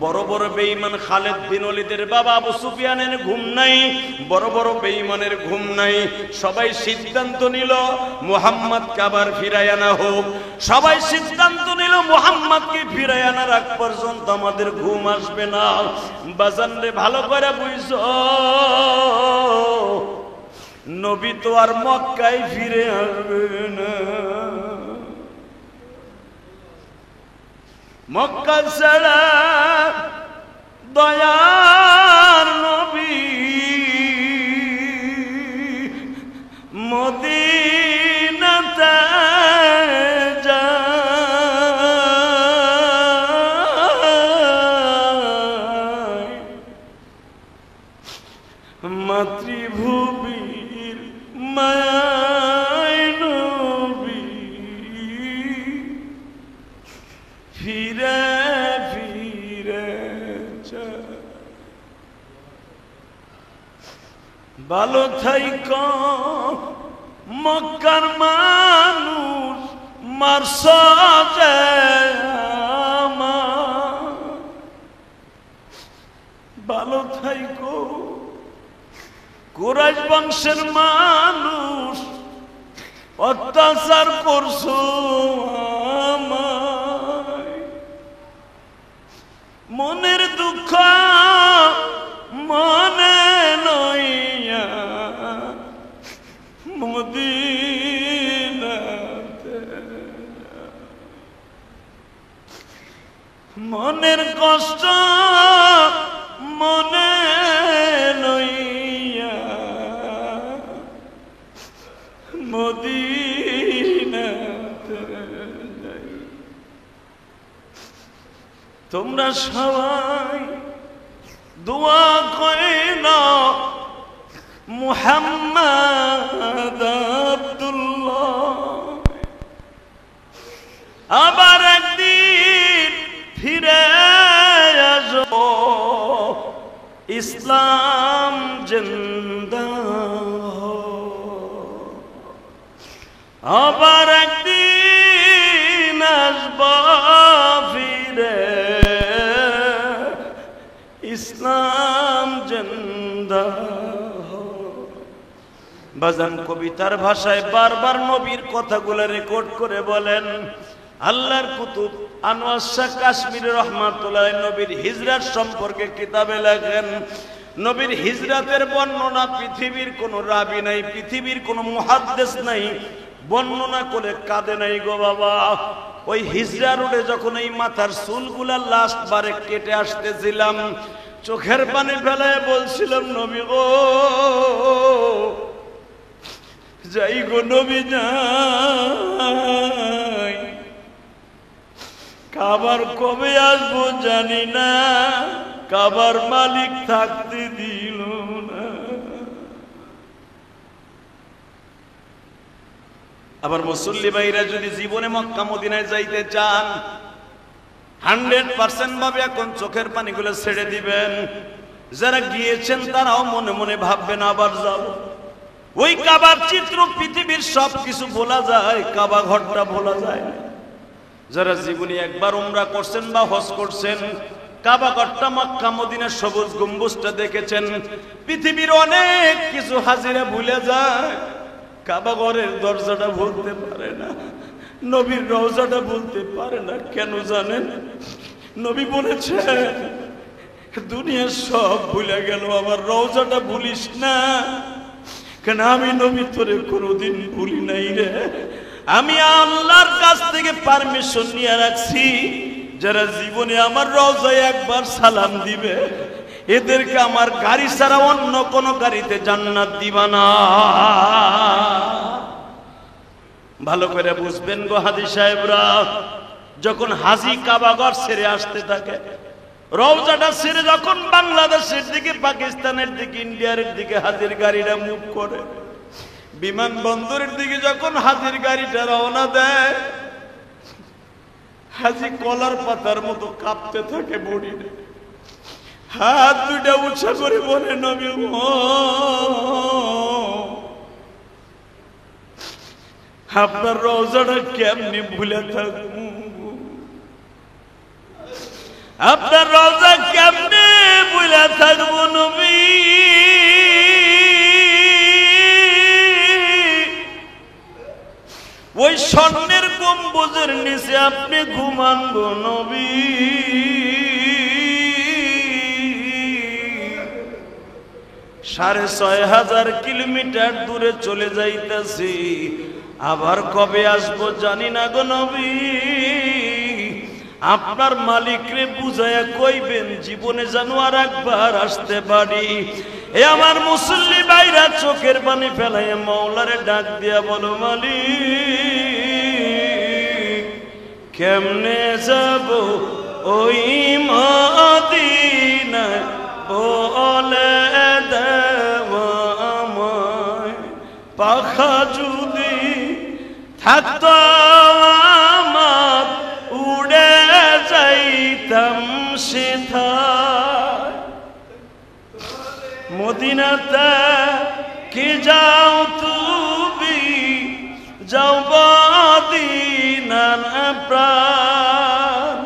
বড় বড় বেঈমান খালেদ বিন ওলীদের বাবা আবু সুফিয়ানের ঘুম নাই, বড় বড় বেঈমানের ঘুম নাই। সবাই সিদ্ধান্ত নিল মুহাম্মদকে আবার ফিরায় আনা হোক। সবাই সিদ্ধান্ত নিল মুহাম্মদকে ফিরায় আনার আগ পর্যন্ত আমাদের ঘুম আসবে না। বাজান রে ভালো করে বুঝছো, নবী তো আর মক্কায় ফিরে আসবে না। মক্কা ছাড়া দয়ার নবী মদিনাতে মাতৃভূমির মায়ায় নবী ফিরে ফিরে যায়। ভালো থাইকো মক্কার মানুষ, মারছ যে আমার। ভালো থাইকো কুরাইশ বংশের মানুষ, অত্যাচার করছো আমায়। মনের দুঃখ মনে নইয়া মদিনাতে, মনের কষ্ট মনে লইয়া তোমরা সবাই দোয়া করে না মুহাম্মদ আব্দুল্লাহ আবার একদিন ফিরে আসবো, ইসলাম জিন্দা আবার একদিন আসবো ফিরে, ইসলাম জিন্দা। বাজান কবিতার ভাষায় বারবার নবীর কথাগুলো রেকর্ড করে বলেন। আল্লাহর কুতুব আনোয়ার শাহ কাশ্মীর রহমাতুল্লাহ নবীর হিজরাত সম্পর্কে কিতাবে লেখেন, নবীর হিজরাতের বর্ণনা পৃথিবীর কোনো রাবি নাই, পৃথিবীর কোনো মুহাদ্দিস নাই বর্ণনা করে কাঁদে নাই গো বাবা। ওই হিজরা রোডে যখন এই মাথার চুলগুলা লাস্ট বারে কেটে আসতেছিলাম, চোখের পানি ফেলায় বলছিলাম, নবী গো যাই গো নবী যাই, কাবার কবে আসবো জানি না, কাবার মালিক থাকতে দিল না। আবার মুসল্লি ভাইরা যদি জীবনে মক্কা মদিনায় যাইতে চান 100% ভাবে এখন চোখের পানিগুলো ছেড়ে দিবেন। যারা গিয়েছেন তারাও মনে মনে ভাববেন আবার যাব। ওই কাবার চিত্র পৃথিবীর সবকিছু ভোলা যায়, কাবা ঘরটা ভোলা যায় না। যারা জীবনে একবার উমরা করছেন বা হজ করছেন, কাবা ঘরটা মক্কা মদিনার সবুজ গম্বুজটা দেখেছেন, পৃথিবীর অনেক কিছু হাজিরা ভুলে যায়, কাবা ঘরের দরজাটা ভুলতে পারে না, নবীর রওজাটা ভুলতে পারে না। কেন জানেন? নবী বলেছেন দুনিয়ার সব ভুলে গেল, আমার রওজাটা ভুলিস না। কেন? আমি নবী তোরে কোনোদিন ভুলি নাই রে। আমি আল্লাহর কাছ থেকে পারমিশন নিয়ে রাখছি, যারা জীবনে আমার রওজায় একবার সালাম দিবে এদেরকে আমার গাড়ি ছাড়া অন্য কোন গাড়িতে জান্নাত দিবা না। ভালো করে বুঝবেন গো হাজী সাহেবরা, যখন হাজী কাবাঘর ছেড়ে আসতে থাকে, রওজাটা ছেড়ে যখন বাংলাদেশের দিকে, পাকিস্তানের দিকে, ইন্ডিয়ার দিকে হাজির গাড়িটা মুভ করে, বিমানবন্দরের দিকে যখন হাজির গাড়িটা রওনা দেয়, হাজী কলার পাতার মতো কাঁপতে থাকে বডি, হাত দুটা উঁচা করে বলে, নবী আপনার রওজাটা কেমনি ভুলে থাকবো, আপনার রওজা কেমনে ভুলে থাকবো নবী। ওই স্বর্ণের গম্বুজের নিচে আপনি ঘুমান গো নবী। 6500 কিলোমিটার দূরে চলে যাইতেছি, আবার কবে আসবো জানি না গো নবী। আপনার মালিকরে বুঝাইয়া কইবেন জীবনে যেন আর একবার আসতে পারি। এ আমার মুসল্লি ভাইরা চোখের পানি ফেলাইয়া মাওলারে ডাক দিয়া বলো, মালিক কেমনে যাব ওই মদিনায়, বলে দেওয়া আমায় পাখা যদি থাকতো আমার, উড়ে যাইতাম সেথায়। মদিনাতে কি যাও তুমি, যাও মদিনার প্রাণ।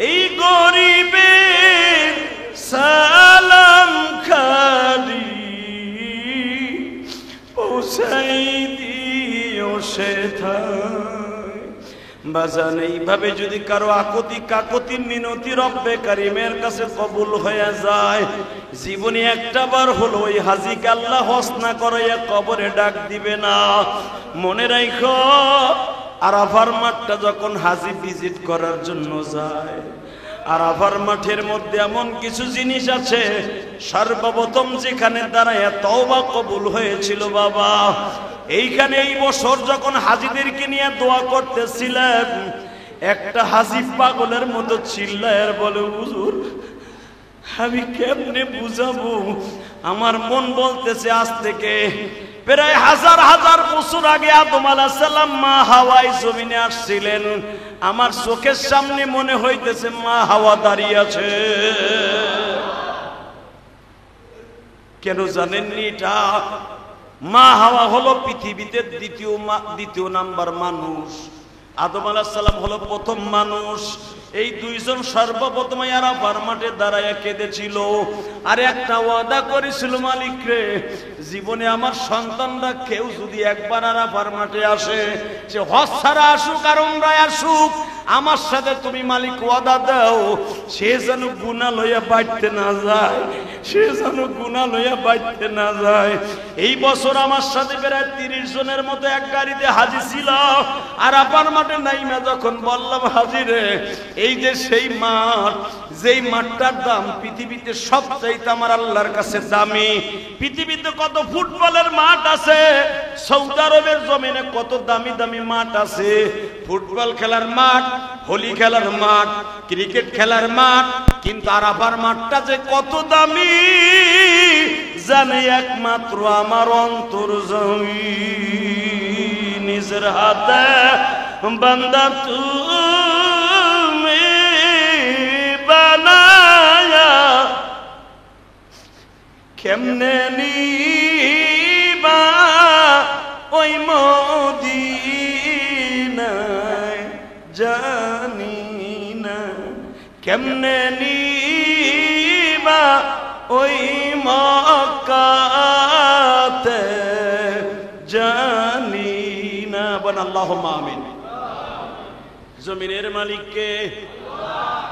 এই গরিবের সালাম খালি পৌঁছাই দিও সেথায়। বাজান এইভাবে যদি কারো আকুতি কাকুতি মিনতি রব্বে কারিমের কাছে কবুল হয়ে যায়, জীবনে একটা বার হলো ওই হাজীকে আল্লাহ হজ না করাইয়া কবরে ডাক দিবে না। মনে রাখো, আরাফার মাঠটা যখন হাজী ভিজিট করার জন্য যায়, আরাফার মাঠের মধ্যে এমন কিছু জিনিস আছে, সর্বপ্রথম যেখানে দাঁড়ায় তওবা কবুল হয়েছিল বাবা, এইখানে এই বছর যখন হাজীদেরকে নিয়ে দোয়া করতেছিলেন, একটা হাজি পাগলের মতো চিল্লায় আর বলে, হুজুর আমি কেমনে বুঝাবো? আমার মন বলতেছে আজ থেকে প্রায় হাজার হাজার বছর আগে আদম আলাইহিস সালাম মা হাওয়াই জমিনে আসছিলেন। আমার চোখের সামনে মনে হইতেছে মা হাওয়া দাঁড়িয়ে আছে। কেন জানেননি এটা? মা হাওয়া হলো পৃথিবীতে দ্বিতীয় নাম্বার মানুষ। আদম আলাইহিস সালাম হলো প্রথম মানুষ। এই দুইজন সর্বপ্রথম আরাফার মাঠে দাঁড়ায় কেঁদেছিল আর একটা ওয়াদা করেছিল, মালিক রে, জীবনে আমার সন্তানরা কেউ যদি একবার আরাফার মাঠে আসে, সে হজ ছাড়া আসুক আর উমরায় আসুক, আমার সাথে তুমি মালিক ওয়াদা দাও সে যেন গুনাহ লইয়া বাড়তে না যায়, সে যেন গুনাহ লইয়া বাড়তে না যায়। এই বছর আমার সাথে প্রায় 30 জনের মতো এক গাড়িতে হাজি ছিল। আরাফার মাঠে নাইমা যখন বললাম, হাজি রে, এই যে সেই মাঠ, যেই মাঠটার দাম পৃথিবীতে সবচাইতে আমার আল্লাহর কাছে দামি। পৃথিবীতে কত ফুটবলের মাঠ আছে, সৌদি আরবের জমিনে কত দামি দামি মাঠ আছে, ফুটবল খেলার মাঠ, হোলি খেলার মাঠ, ক্রিকেট খেলার মাঠ, কিন্তু আরাফার মাঠটা যে কত দামি জানে একমাত্র আমার অন্তর্যামী। নিজের হাতে বান্দা তুমি বানায়া কেমনে নিবা ওই মদিনায় জানি না, কেমনে নিবা ওই মক্কাতে জানি না। বল আল্লাহুম্মা আমিন। জমিনের মালিক কে?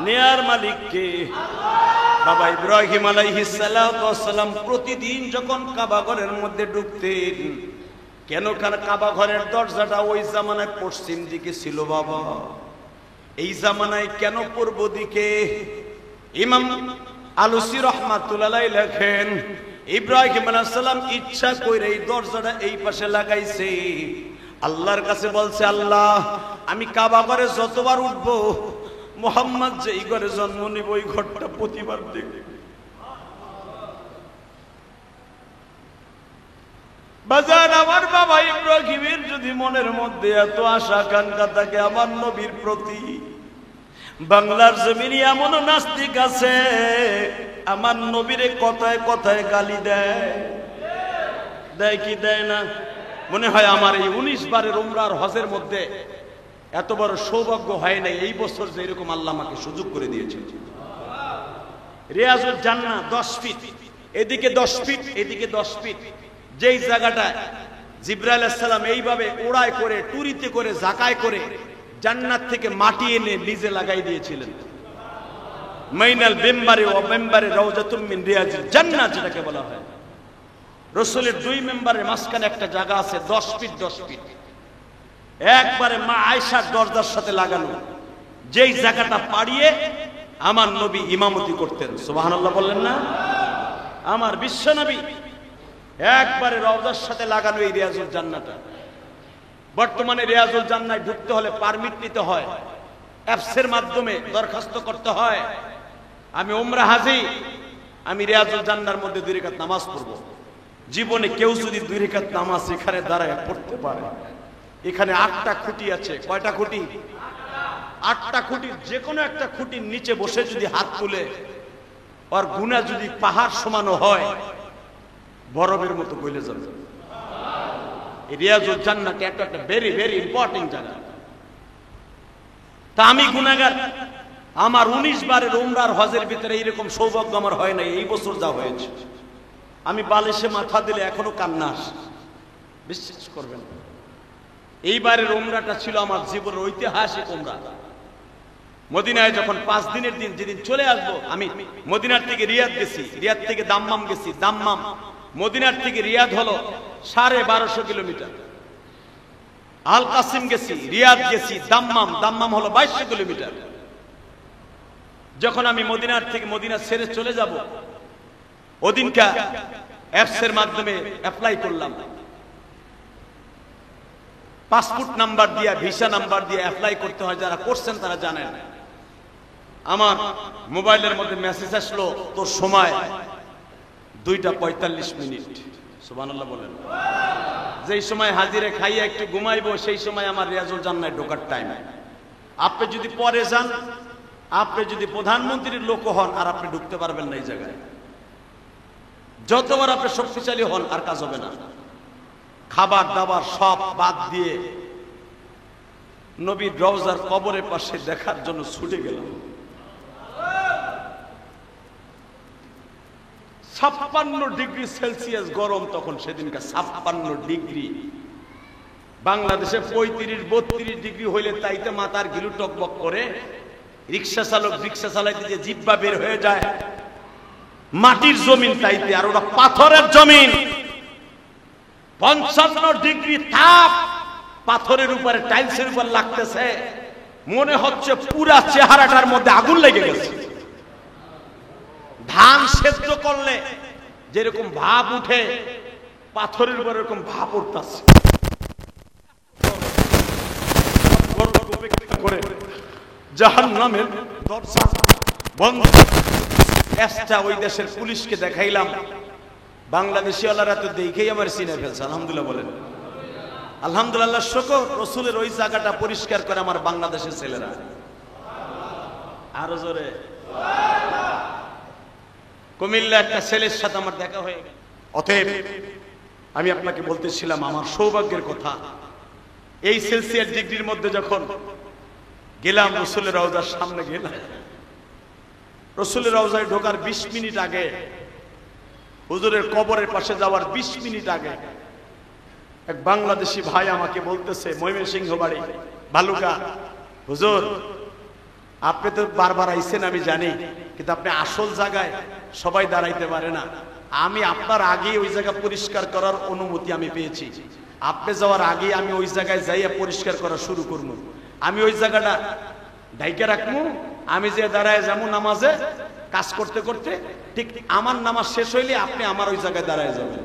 নেয়ার মালিক কে? বাবা ইব্রাহিম আলাইহিস সালাতু ওয়াস সালাম প্রতিদিন যখন কাবা ঘরের মধ্যে ঢুকতেন, কেন কাবা ঘরের দরজাটা ওই জামানায় পশ্চিম দিকে ছিল বাবা? এই জামানায় কেন পূর্ব দিকে? ইমাম আলুসি রাহমাতুল্লাহ আলাইহি লেখেন, ইব্রাহিম আলাইহিস সালাম ইচ্ছা কইরা এই দরজাটা এই পাশে লাগাইছে। আল্লাহর কাছে বলছে, আল্লাহ আমি কাবা ঘরে যতবার উঠবো, মুহাম্মদ যেই ঘরে জন্ম নিব ওই ঘরটা প্রতিবার দেখবে। বাজার আমার বাবা ইব্রাহিমের যদি মনের মধ্যে এত আশা আকাঙ্ক্ষা থাকে আমার নবীর প্রতি, বাংলার জমিনে এমন নাস্তিক আছে আমার নবীরে কথায় কথায় গালি দেয়, দেয় কি দেয় না? মনে হয় আমার এই 19 বারের উমরার হজের মধ্যে এত বড় সৌভাগ্য হয় নাই এই বছর যে এরকম আল্লাহ আমাকে সুযোগ করে দিয়েছে। রিয়াজুল জান্নাহ 10 ফিট, এদিকে 10 ফিট, এদিকে 10 ফিট, যেই জায়গাটা জিবরাইল আলাইহিস সালাম এইভাবে উড়ায় করে, টুরিতে করে, জাকায় করে জান্নাত থেকে মাটি এনে নিজে লাগাই দিয়েছিলেন। মাইনাল মেম্বারে ও মেম্বারে রাউজাতুম মিন রিয়াজিল জান্নাহ যেটাকে বলা হয়। রাসূলের 2 মেম্বারের মাঝখানে একটা জায়গা আছে 10 ফিট 10 ফিট, একবারে মা আয়েশার দরজার সাথে লাগানো, যেই জায়গাটা পাড়িয়ে আমার নবী ইমামতি করতেন। সুবহানাল্লাহ বললেন না? আমার বিশ্ব নবী একবারে রওজার সাথে লাগানো এই রিয়াজুল জান্নাহটা। বর্তমানে রিয়াজুল জান্নাহয় ঢুকতে হলে পারমিট নিতে হয়, অ্যাপসের মাধ্যমে দরখাস্ত করতে হয়। আমি উমরা হাজি, আমি রিয়াজুল জান্নাহর মধ্যে 2 রাকাত নামাজ পড়ব। জীবনে কেউ যদি 2 রাকাত নামাজ এখানে দাঁড়ায় পড়তে পারে, এখানে 8টা খুঁটি আছে। কয়টা খুঁটি? 8টা খুঁটির যে কোনো একটা খুঁটির নিচে বসে যদি হাত তুলে আর গুনাহ যদি পাহাড় সমানো হয়, বরফের মতো গলে যাবে। এই রিয়াজুল জান্নাহটা একটা ভেরি ভেরি ইম্পর্টেন্ট জায়গা। তা আমি গুনাহগার, আমার 19 বারের উমরার হজের ভিতরে এইরকম সৌভাগ্য আমার হয় নাই, এই বছর যা হয়েছে। আমি বালিশে মাথা দিলে এখনো কান্না আসে, বিশ্বাস করবেন। এইবারের উমরাটা ছিল আমার জীবনের ঐতিহাসিক উমরা। মদিনায় যখন 5 দিনের দিন যেদিন চলে আসবো, আমি মদিনার থেকে রিয়াদ গেছি, রিয়াদ থেকে দাম্মাম গেছি, দাম্মাম মদিনার থেকে রিয়াদ হলো 1250 কিলোমিটার। আল কাসিম গেছি, রিয়াদ গেছি, দাম্মাম, দাম্মাম হলো 2200 কিলোমিটার। যখন আমি মদিনার থেকে মদিনা ছেড়ে চলে যাব, ওদিনকা অ্যাপসের মাধ্যমে অ্যাপ্লাই করলাম। পাসপোর্ট নাম্বার দিয়ে ভিসা নাম্বার দিয়ে অ্যাপ্লাই করতে হয়, যারা করছেন তারা জানেন। আমার মোবাইলের মধ্যে মেসেজ আসলো, তোর সময় 2:45। সুবহানাল্লাহ বলেন। যেই সময় হাজিরে খাইয়া একটু ঘুমাইবো সেই সময় আমার রিয়াজুল জান্নায় ঢোকার টাইম। আপনি যদি পরে যান, আপনি যদি প্রধানমন্ত্রীর লোক হন, আর আপনি ঢুকতে পারবেন না এই জায়গায়। যতবার আপনি শক্তিশালী হন আর কাজ হবে না। খাবার দাবার সব বাদ দিয়ে নবীর রওজার কবরের পাশে দেখার জন্য ছুটে গেলাম। 56 ডিগ্রি সেলসিয়াস গরম তখন, সেদিনকার 56 ডিগ্রি। বাংলাদেশে 35-32 ডিগ্রি হইলে তাইতে মাথার গিলু টকবক করে। রিক্সা চালক রিক্সা চালাইতে যে জিব্বা বের হয়ে যায়। মাটির জমিন তাইতে, আর ওটা পাথরের জমিন। 55 ডিগ্রি তাপ পাথরের উপরে, টাইলসের উপর লাগতেছে। মনে হচ্ছে পুরা চেহারাটার মধ্যে আগুন লেগে গেছে। ধান সেদ্ধ করলে যেরকম ভাপ উঠে, পাথরের উপর এরকম ভাপ উঠতেছে। জাহান্নামের দরজা বন্ধ। ওই দেশের পুলিশকে দেখাইলাম। বাংলাদেশি ওয়ালারা তো দেখেই আমার চিনে ফেলছে। আলহামদুলিল্লাহ বলেন। আলহামদুলিল্লাহ, শুকর। রসুলের ওই জায়গাটা পরিষ্কার করে আমার বাংলাদেশের ছেলেরা। আরো জোরে। কুমিল্লা একটা ছেলের সাথে আমার দেখা হয়ে গেল। অতএব আমি আপনাকে বলতেছিলাম আমার সৌভাগ্যের কথা। এই সেলসিয়াস ডিগ্রির মধ্যে যখন গেলাম, রসুলের রওজার সামনে গেলাম, রসুলের রওজায় ঢোকার 20 মিনিট আগে, হুজুরের কবরের পাশে যাওয়ার 20 মিনিট আগে, এক বাংলাদেশি ভাই আমাকে বলতেছে, ময়মনসিংহ বাড়ি, ভালুকা, হুজুর আপনি তো বারবার আইছেন আমি জানি, কিন্তু আপনি আসল জায়গায় সবাই দাঁড়াইতে পারে না। আমি আপনার আগে ওই জায়গা পরিষ্কার করার অনুমতি আমি পেয়েছি। আপনি যাওয়ার আগে আমি ওই জায়গায় যাইয়া পরিষ্কার করা শুরু করবো। আমি ওই জায়গাটা ঢাইকে রাখবো। আমি যে দাঁড়ায় যাবো নামাজে কাজ করতে করতে, ঠিক আমার নামাজ শেষ হইলে আপনি আমার ওই জায়গায় দাঁড়ায় যাবেন।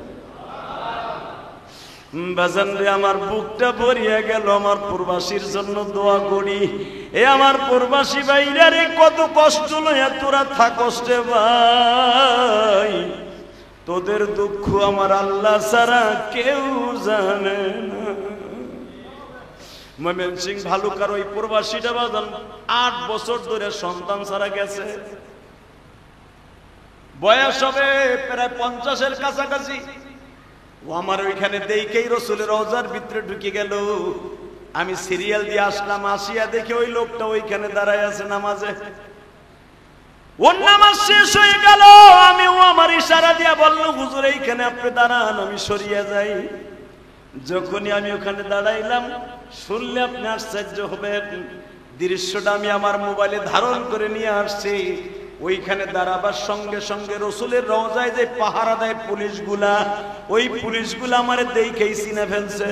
বাজান রে, আমার বুকটা ভরিয়া গেল। আমার প্রবাসীর জন্য দোয়া করি। এ আমার প্রবাসী ভাইরা রে, কত কষ্ট লইয়া তোরা থাকস রে ভাই। তোদের দুঃখ আমার আল্লাহ ছাড়া কেউ জানে না। ময়মনসিংহ ভালুকার ওই প্রবাসীটা বাজান 8 বছর ধরে সন্তান ছাড়া গেছে। বয়স হবে প্রায় 50-এর কাছাকাছি। ও আমার ওইখানে দেখেই রসুলের রওজার ভিতরে ঢুকে গেল। আমি সিরিয়াল দিয়ে আসলাম, আসিয়া দেখে ওই লোকটা ওইখানে দাঁড়ায় আছে নামাজে। ওর নামাজ শেষ হয়ে গেল। আমি ও আমার ইশারা দিয়া বললো, হুজুর এইখানে আপনি দাঁড়ান, আমি সরিয়ে যাই। যখনই আমি ওখানে দাঁড়াইলাম, শুনলে আপনি আশ্চর্য হবেন। দৃশ্যটা আমি আমার মোবাইলে ধারণ করে নিয়ে আসছি। ওইখানে দাঁড়াবার সঙ্গে সঙ্গে রসুলের রওজায় যে পাহারা দেয় পুলিশগুলা, ওই পুলিশগুলা আমার দেখেই চিনে ফেলছে।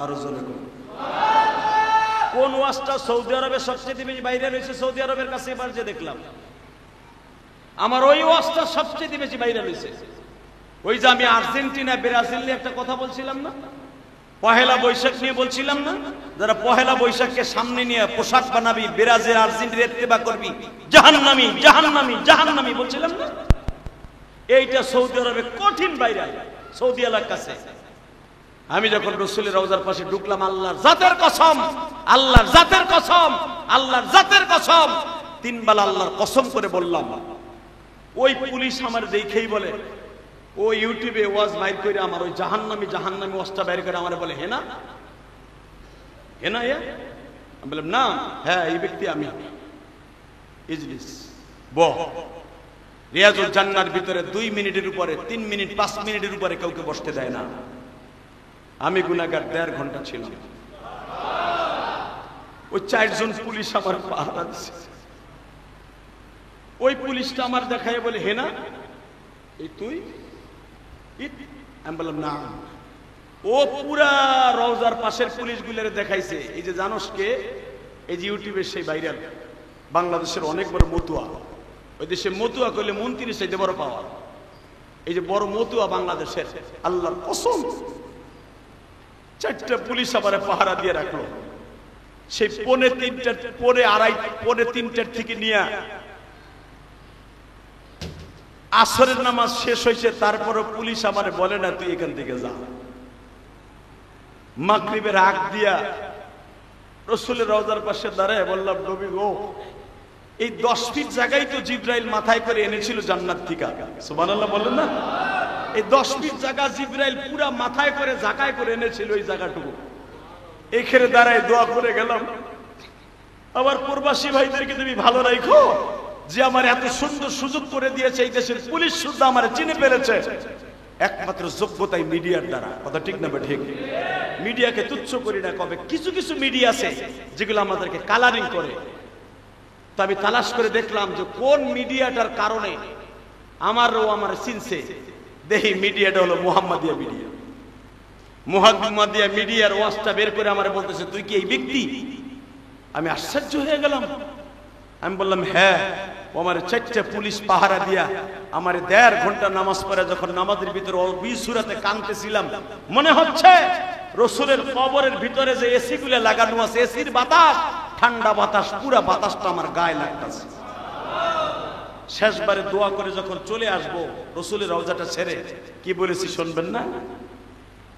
আরো জোরে কোন ওয়াজটা সৌদি আরবের সবচেয়ে বেশি বাইরে রয়েছে? সৌদি আরবের কাছে এবার যে দেখলাম, আমার ওই ওয়াজটা সবচেয়ে বেশি বাইরে রয়েছে। ওই যে আমি আর্জেন্টিনা ব্রাজিল নিয়ে একটা কথা বলছিলাম না, পহেলা বৈশাখ নিয়ে বলছিলাম না, যারা পহেলা বৈশাখকে সামনে নিয়ে পোশাক বানাবি, ব্রাজিল আর্জেন্টিনা ইত্তেবা করবি, জাহান্নামী জাহান্নামী জাহান্নামী বলছিলাম না, এইটা সৌদি আরবে কঠিন বাইরে, সৌদি আরবের কাছে। আমি যখন রসুলের রওজার পাশে ঢুকলাম, আল্লাহর জাতের কসম, আল্লাহর জাতের কসম, আল্লাহর জাতের কসম, 3 বেলা আল্লাহর কসম করে বললাম। ওই পুলিশ আমার দেখেই বলে, ও ইউটিউবে ওয়াজ বাইর করে আমার ওই জাহান্নামী জাহান্নামী ওয়াজটা বাইর করে আমার বলে, হেনা হেনা ইয়া। আমি বললাম, না, হ্যাঁ এই ব্যক্তি আমি। ইজলিস বহ। রিয়াজুল জান্নার ভিতরে 2 মিনিটের উপরে, 3 মিনিট 5 মিনিটের উপরে কাউকে বসতে দেয় না। আমি গুনাহগার 1.5 ঘন্টা ছিলাম। ওই 4 জন পুলিশ আমার পাহারা দিছে। ওই পুলিশটা আমার দেখায় বলে, হেনা এই তুই? আমি বললাম, না। ও পুরা রওজার পাশের পুলিশগুলোরে দেখাইছে, এই যে জানোস কে, এই যে ইউটিউবে সেই ভাইরাল, বাংলাদেশের অনেক বড় মতুয়া। ওই দেশে মতুয়া করলে মন্ত্রীর চাইতে বড় পাওয়া। এই যে বড় মতুয়া বাংলাদেশের, আল্লাহর কসম 4টা পুলিশ আমারে পাহারা দিয়ে রাখলো। সেই পৌনে 3টার থেকে নিয়ে আসরের নামাজ শেষ হয়েছে, তারপরও পুলিশ আমারে বলে না তুই এখান থেকে যা। মাগরিবের আগ দিয়া রাসূলের রওজার পাশে দাঁড়ায় বললাম, নবী গো, এই 10 ফিট জায়গায় তো জিবরাইল মাথায় করে এনেছিল জান্নাত থেকে। সুবহানাল্লাহ বলেন না? এই 10 ফিট জায়গা জিবরাইল পুরা মাথায় করে জাকায় করে এনেছিল ওই জায়গাটুকু। এইখানে দাঁড়ায় দোয়া করে গেলাম, আবার প্রবাসী ভাইদেরকে তুমি ভালো রাখো যে আমার এত সুন্দর সুযোগ করে দিয়েছে। এই দেশের পুলিশ শুদ্ধ আমার চিনে ফেলেছে একমাত্র যোগ্যতাই মিডিয়ার দ্বারা। কথা ঠিক না? ঠিক। মিডিয়াকে তুচ্ছ করি না, কবে কিছু কিছু মিডিয়া আছে যেগুলো আমাদেরকে কালারিং করে। তো আমি তালাশ করে দেখলাম যে কোন মিডিয়াটার কারণে আমার চিনছে। দেখি মিডিয়াটা হলো মুহাম্মাদিয়া মিডিয়া। মুহাম্মাদিয়া মিডিয়ার ওয়াজটা বের করে আমারে বলতেছে, তুই কি এই ব্যক্তি? আমি আশ্চর্য হয়ে গেলাম। আমি বললাম, হ্যাঁ। ও আমার 4টা পুলিশ পাহারা দিয়া আমার 1.5 ঘন্টা নামাজ পড়ে যখন নামাজের ভিতরে বিসুরাতে কাঁদতেছিলাম, মনে হচ্ছে রাসূলের কবরের ভিতরে যে এসি গুলো লাগানো আছে, এসির বাতাস, ঠান্ডা বাতাস, পুরা বাতাসটা আমার গায়ে লাগতেছে। শেষবারে দোয়া করে যখন চলে আসবো রাসূলের রওজাটা ছেড়ে, কি বলেছি শুনবেন না?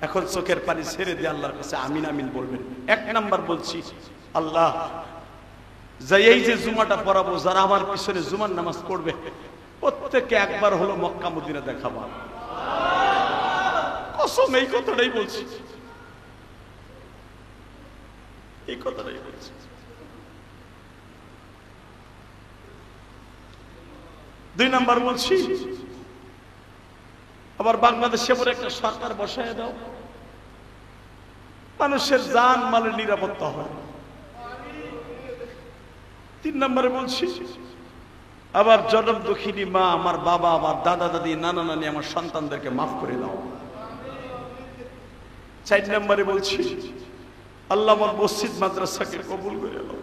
এখন চোখের পানি ছেড়ে দিয়ে আল্লাহর কাছে আমিন আমিন বলবেন। 1 নাম্বার বলছি, আল্লাহ, এই যে জুমাটা পড়াবো, যারা আমার পিছনে জুমার নামাজ পড়বে প্রত্যেককে একবার হলো মক্কা মদিনা দেখাবো। কসম, এই কথাটাই বলছি, এই কথাটাই বলছি। দুই নাম্বার বলছি, আবার বাংলাদেশে পরে একটা সরকার বসায় দাও, মানুষের জান মালের নিরাপত্তা হয়। 3 নম্বরে বলছি, আবার জনম দুঃখিনী মা, আমার বাবা, আমার দাদা দাদি, নানা নানি, আমার সন্তানদেরকে মাফ করে দাও। 4 নম্বরে বলছি, আল্লাহ আমার মসজিদ মাদ্রাসাকে কবুল করে নাও।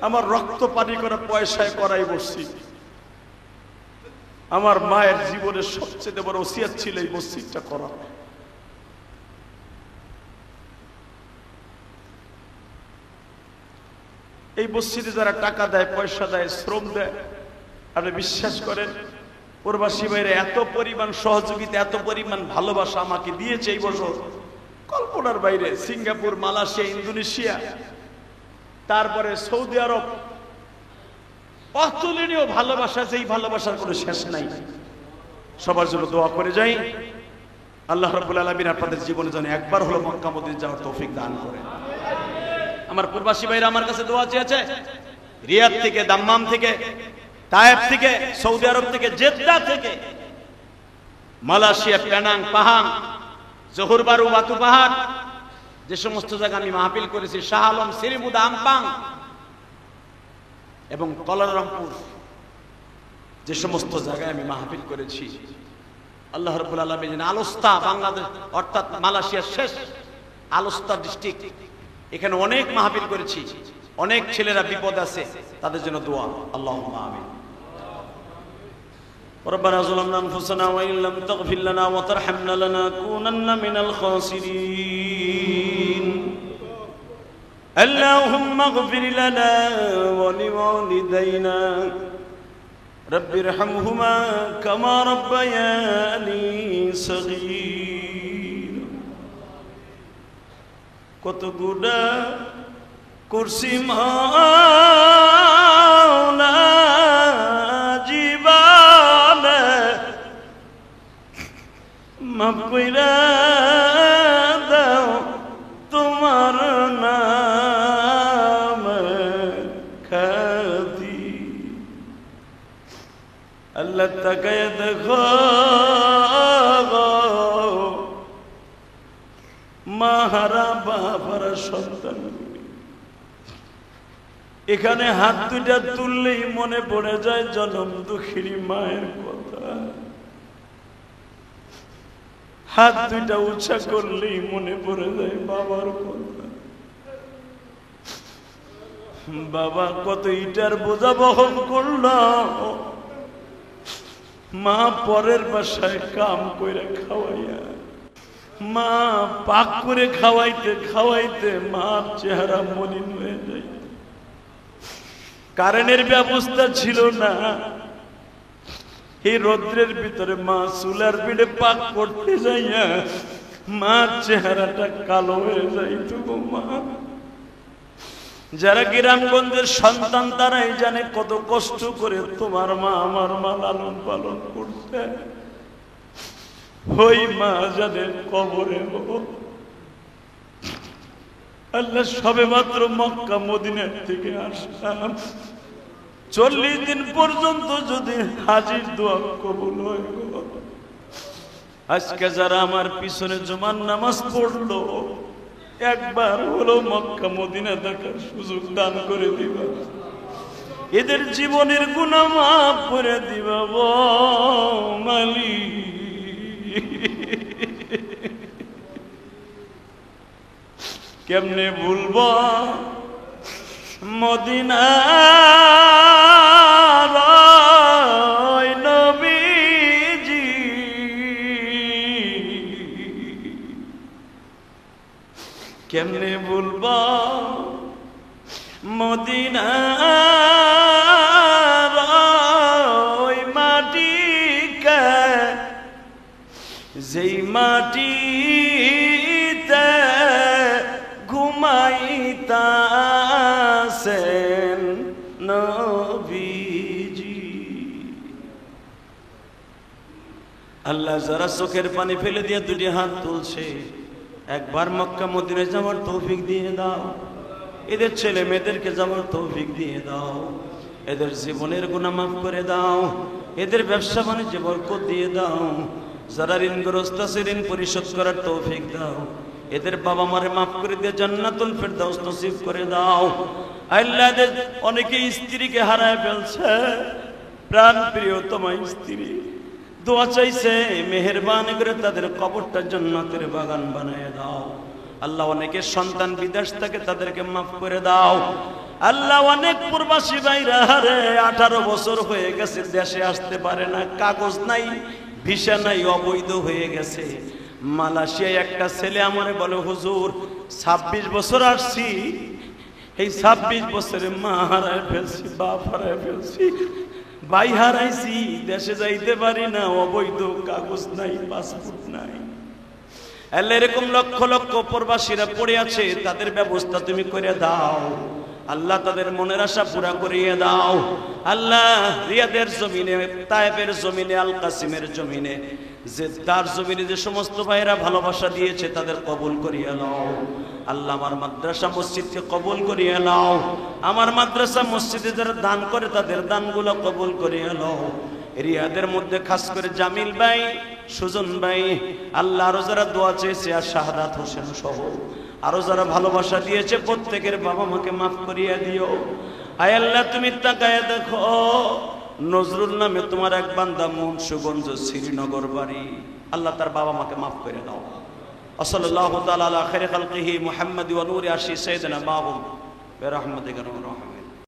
আমার রক্ত পানি করা পয়সায় করাই বসছি। আমার মায়ের জীবনের সবচেয়ে বড় ওসিয়ত ছিল এই মসজিদটা করা। এই মসজিদে যারা টাকা দেয়, পয়সা দেয়, শ্রম দেয়, আপনি বিশ্বাস করেন প্রবাসী ভাইরা এত পরিমাণ সহযোগিতা, এত পরিমাণ ভালোবাসা আমাকে দিয়েছে এই বছর, কল্পনার বাইরে। সিঙ্গাপুর, মালয়েশিয়া, ইন্দোনেশিয়া, তারপরে সৌদি আরব, অতুলনীয় ভালোবাসা, যেই ভালোবাসার কোনো শেষ নাই। সবার জন্য দোয়া করে যাই, আল্লাহ রাব্বুল আলামিন আপনাদের জীবনে যেন একবার হলো মক্কা মদিনা যাওয়ার তৌফিক দান করে। আমার প্রবাসী ভাইরা আমার কাছে দোয়া চেয়েছে, রিয়াদ থেকে, দাম্মাম থেকে, তায়েফ থেকে, সৌদি আরব থেকে, জেদ্দা থেকে, মালয়েশিয়া, পেনাং, পাহাং, জহুরবারু, বাতু পাহাড়, যে সমস্ত জায়গা আমি মাহফিল করেছি, শাহ আলম, সিরিমুদা, আমপাং এবং কলারামপুর, যে সমস্ত জায়গায় আমি মাহফিল করেছি, আল্লাহ রাব্বুল আলামিন আলোস্তা, বাংলাদেশ অর্থাৎ মালয়েশিয়ার শেষ আলোস্তা ডিস্ট্রিক্ট, এখানে অনেক মাহফিল করেছি, অনেক ছেলেরা বিপদ আছে, তাদের জন্য দোয়া। আল্লাহুম্মা আমিন। ربنا ظلمنا انفسنا وان لم تغفر لنا وترحمنا لنكونن من الخاسرين اللهم اغفر لنا ولوالدينا رب ارحمهما كما ربياني صغيرا কত গুনাহ করছি মাওলা জীবনে, মাফ কইরা দাও তোমার নাম খাদি। আল্লাহ তাকায় দেখো মাহারা বাবারা সন্তান, এখানে হাত দুইটা তুললেই মনে পড়ে যায় জনম দুঃখিনী মায়ের কথা। হাত দুইটা উঁচা করলেই মনে পড়ে যায় বাবার কথা। বাবা কত ইটার বোঝা বহন করল, মা পরের বাসায় কাম কইরা খাওয়াইয়া মা পাক করে খাওয়াইতে খাওয়াইতে মার চেহারা মলিন হয়ে যায়। কারেন্টের ব্যবস্থা ছিল না, এই রৌদ্রের ভিতরে মা চুলার পিঠে পাক করতে যাইয়া মার চেহারাটা কালো হয়ে যাইত গো মা। যারা গ্রামগঞ্জের সন্তান তারাই জানে কত কষ্ট করে তোমার মা আমার মা লালন পালন করতে। ওই মা জানে কবরে আল্লাহ সবে মাত্র মক্কা মদিনার থেকে আসলাম, 40 দিন পর্যন্ত যদি হাজির দোয়া কবুল হয় গো। আজকে যারা আমার পিছনে জুমার নামাজ পড়লো একবার হলো মক্কা মদিনা দেখার সুযোগ দান করে দিবা, এদের জীবনের গুনাহ মাফ করে দিবা গো মালিক। কেমনে ভুলবো মদিনার ওই নবীজি, কেমনে ভুলবো মদিনার ওই মাটিকে, যেই মাটিতে ঘুমাইতাছেন নবীজি। আল্লাহ যারা চোখের পানি ফেলে দিয়ে দুটি হাত তুলছে, একবার মক্কা মদিনায় যাওয়ার তৌফিক দিয়ে দাও, এদের ছেলে মেয়েদেরকে যাওয়ার তৌফিক দিয়ে দাও, এদের জীবনের গুনাহ মাফ করে দাও, এদের ব্যবসা বাণিজ্যে বরকত দিয়ে দাও, যারা ঋণগ্রস্ত আছে ঋণ পরিশোধ করার তৌফিক দাও, এদের বাবা মারে মাফ করে দিয়ে জান্নাতুল ফেরদাউস নসিব করে দাও। আল্লাহ অনেকে স্ত্রীকে হারায় ফেলছে, প্রাণ প্রিয়তমা স্ত্রী দোয়া চাইছে, মেহেরবানি করে তাদের কবরটা জান্নাতের বাগান বানায় দাও। আল্লাহ অনেকে সন্তান বিদেশ থেকে, তাদেরকে মাফ করে দাও। আল্লাহ অনেক প্রবাসী ভাইরা হারে 18 বছর হয়ে গেছে দেশে আসতে পারে না, কাগজ নাই, ভিসা নাই, অবৈধ হয়ে গেছে। মালয়েশিয়ায় একটা ছেলে আমারে বলে হুজুর 26 বছর আসছি, এই 26 বছরে মা হারায় ফেলছি, বাপ হারায় ফেলছি, ভাই হারাইছি, দেশে যাইতে পারি না, অবৈধ কাগজ নাই, পাসপোর্ট নাই। আল্লাহ এরকম লক্ষ লক্ষ প্রবাসীরা পড়ে আছে, তাদের ব্যবস্থা তুমি করে দাও। আল্লাহ তাদের মনের আশা পুরা করিয়ে দাও। আল্লাহ রিয়াদের জমিনে, তায়েফের জমিনে, আল কাসিমের জমিনে, যে তার জমিনে যে সমস্ত ভাইরা ভালোবাসা দিয়েছে তাদের কবুল করিয়ে নাও। আল্লাহ আমার মাদ্রাসা মসজিদকে কবুল করিয়ে নাও। আমার মাদ্রাসা মসজিদে যারা দান করে তাদের দানগুলো কবুল করিয়ে নাও। রিয়াদের মধ্যে খাস করে জামিল ভাই, সুজন ভাই, আল্লাহ আরো যারা দোয়া চেয়েছে, আর শাহাদাত হোসেন সহ আরো যারা ভালোবাসা দিয়েছে, প্রত্যেকের বাবা মাকে মাফ করিয়ে দিও। আয় আল্লাহ তুমি তাকায় দেখো, নজরুল নামে তোমার এক বান্দা মুন্সিগঞ্জ শ্রীনগর বাড়ি, আল্লাহ তার বাবা মাকে মাফ করে দাও। সাল্লাল্লাহু তাআলা আলা খায়রি খালকিহি মুহাম্মাদি ওয়া নূরি আরশি সাইয়্যিদিনা মাহবুব বিরহমাতিকা ইয়া আরহামার রাহিমিন।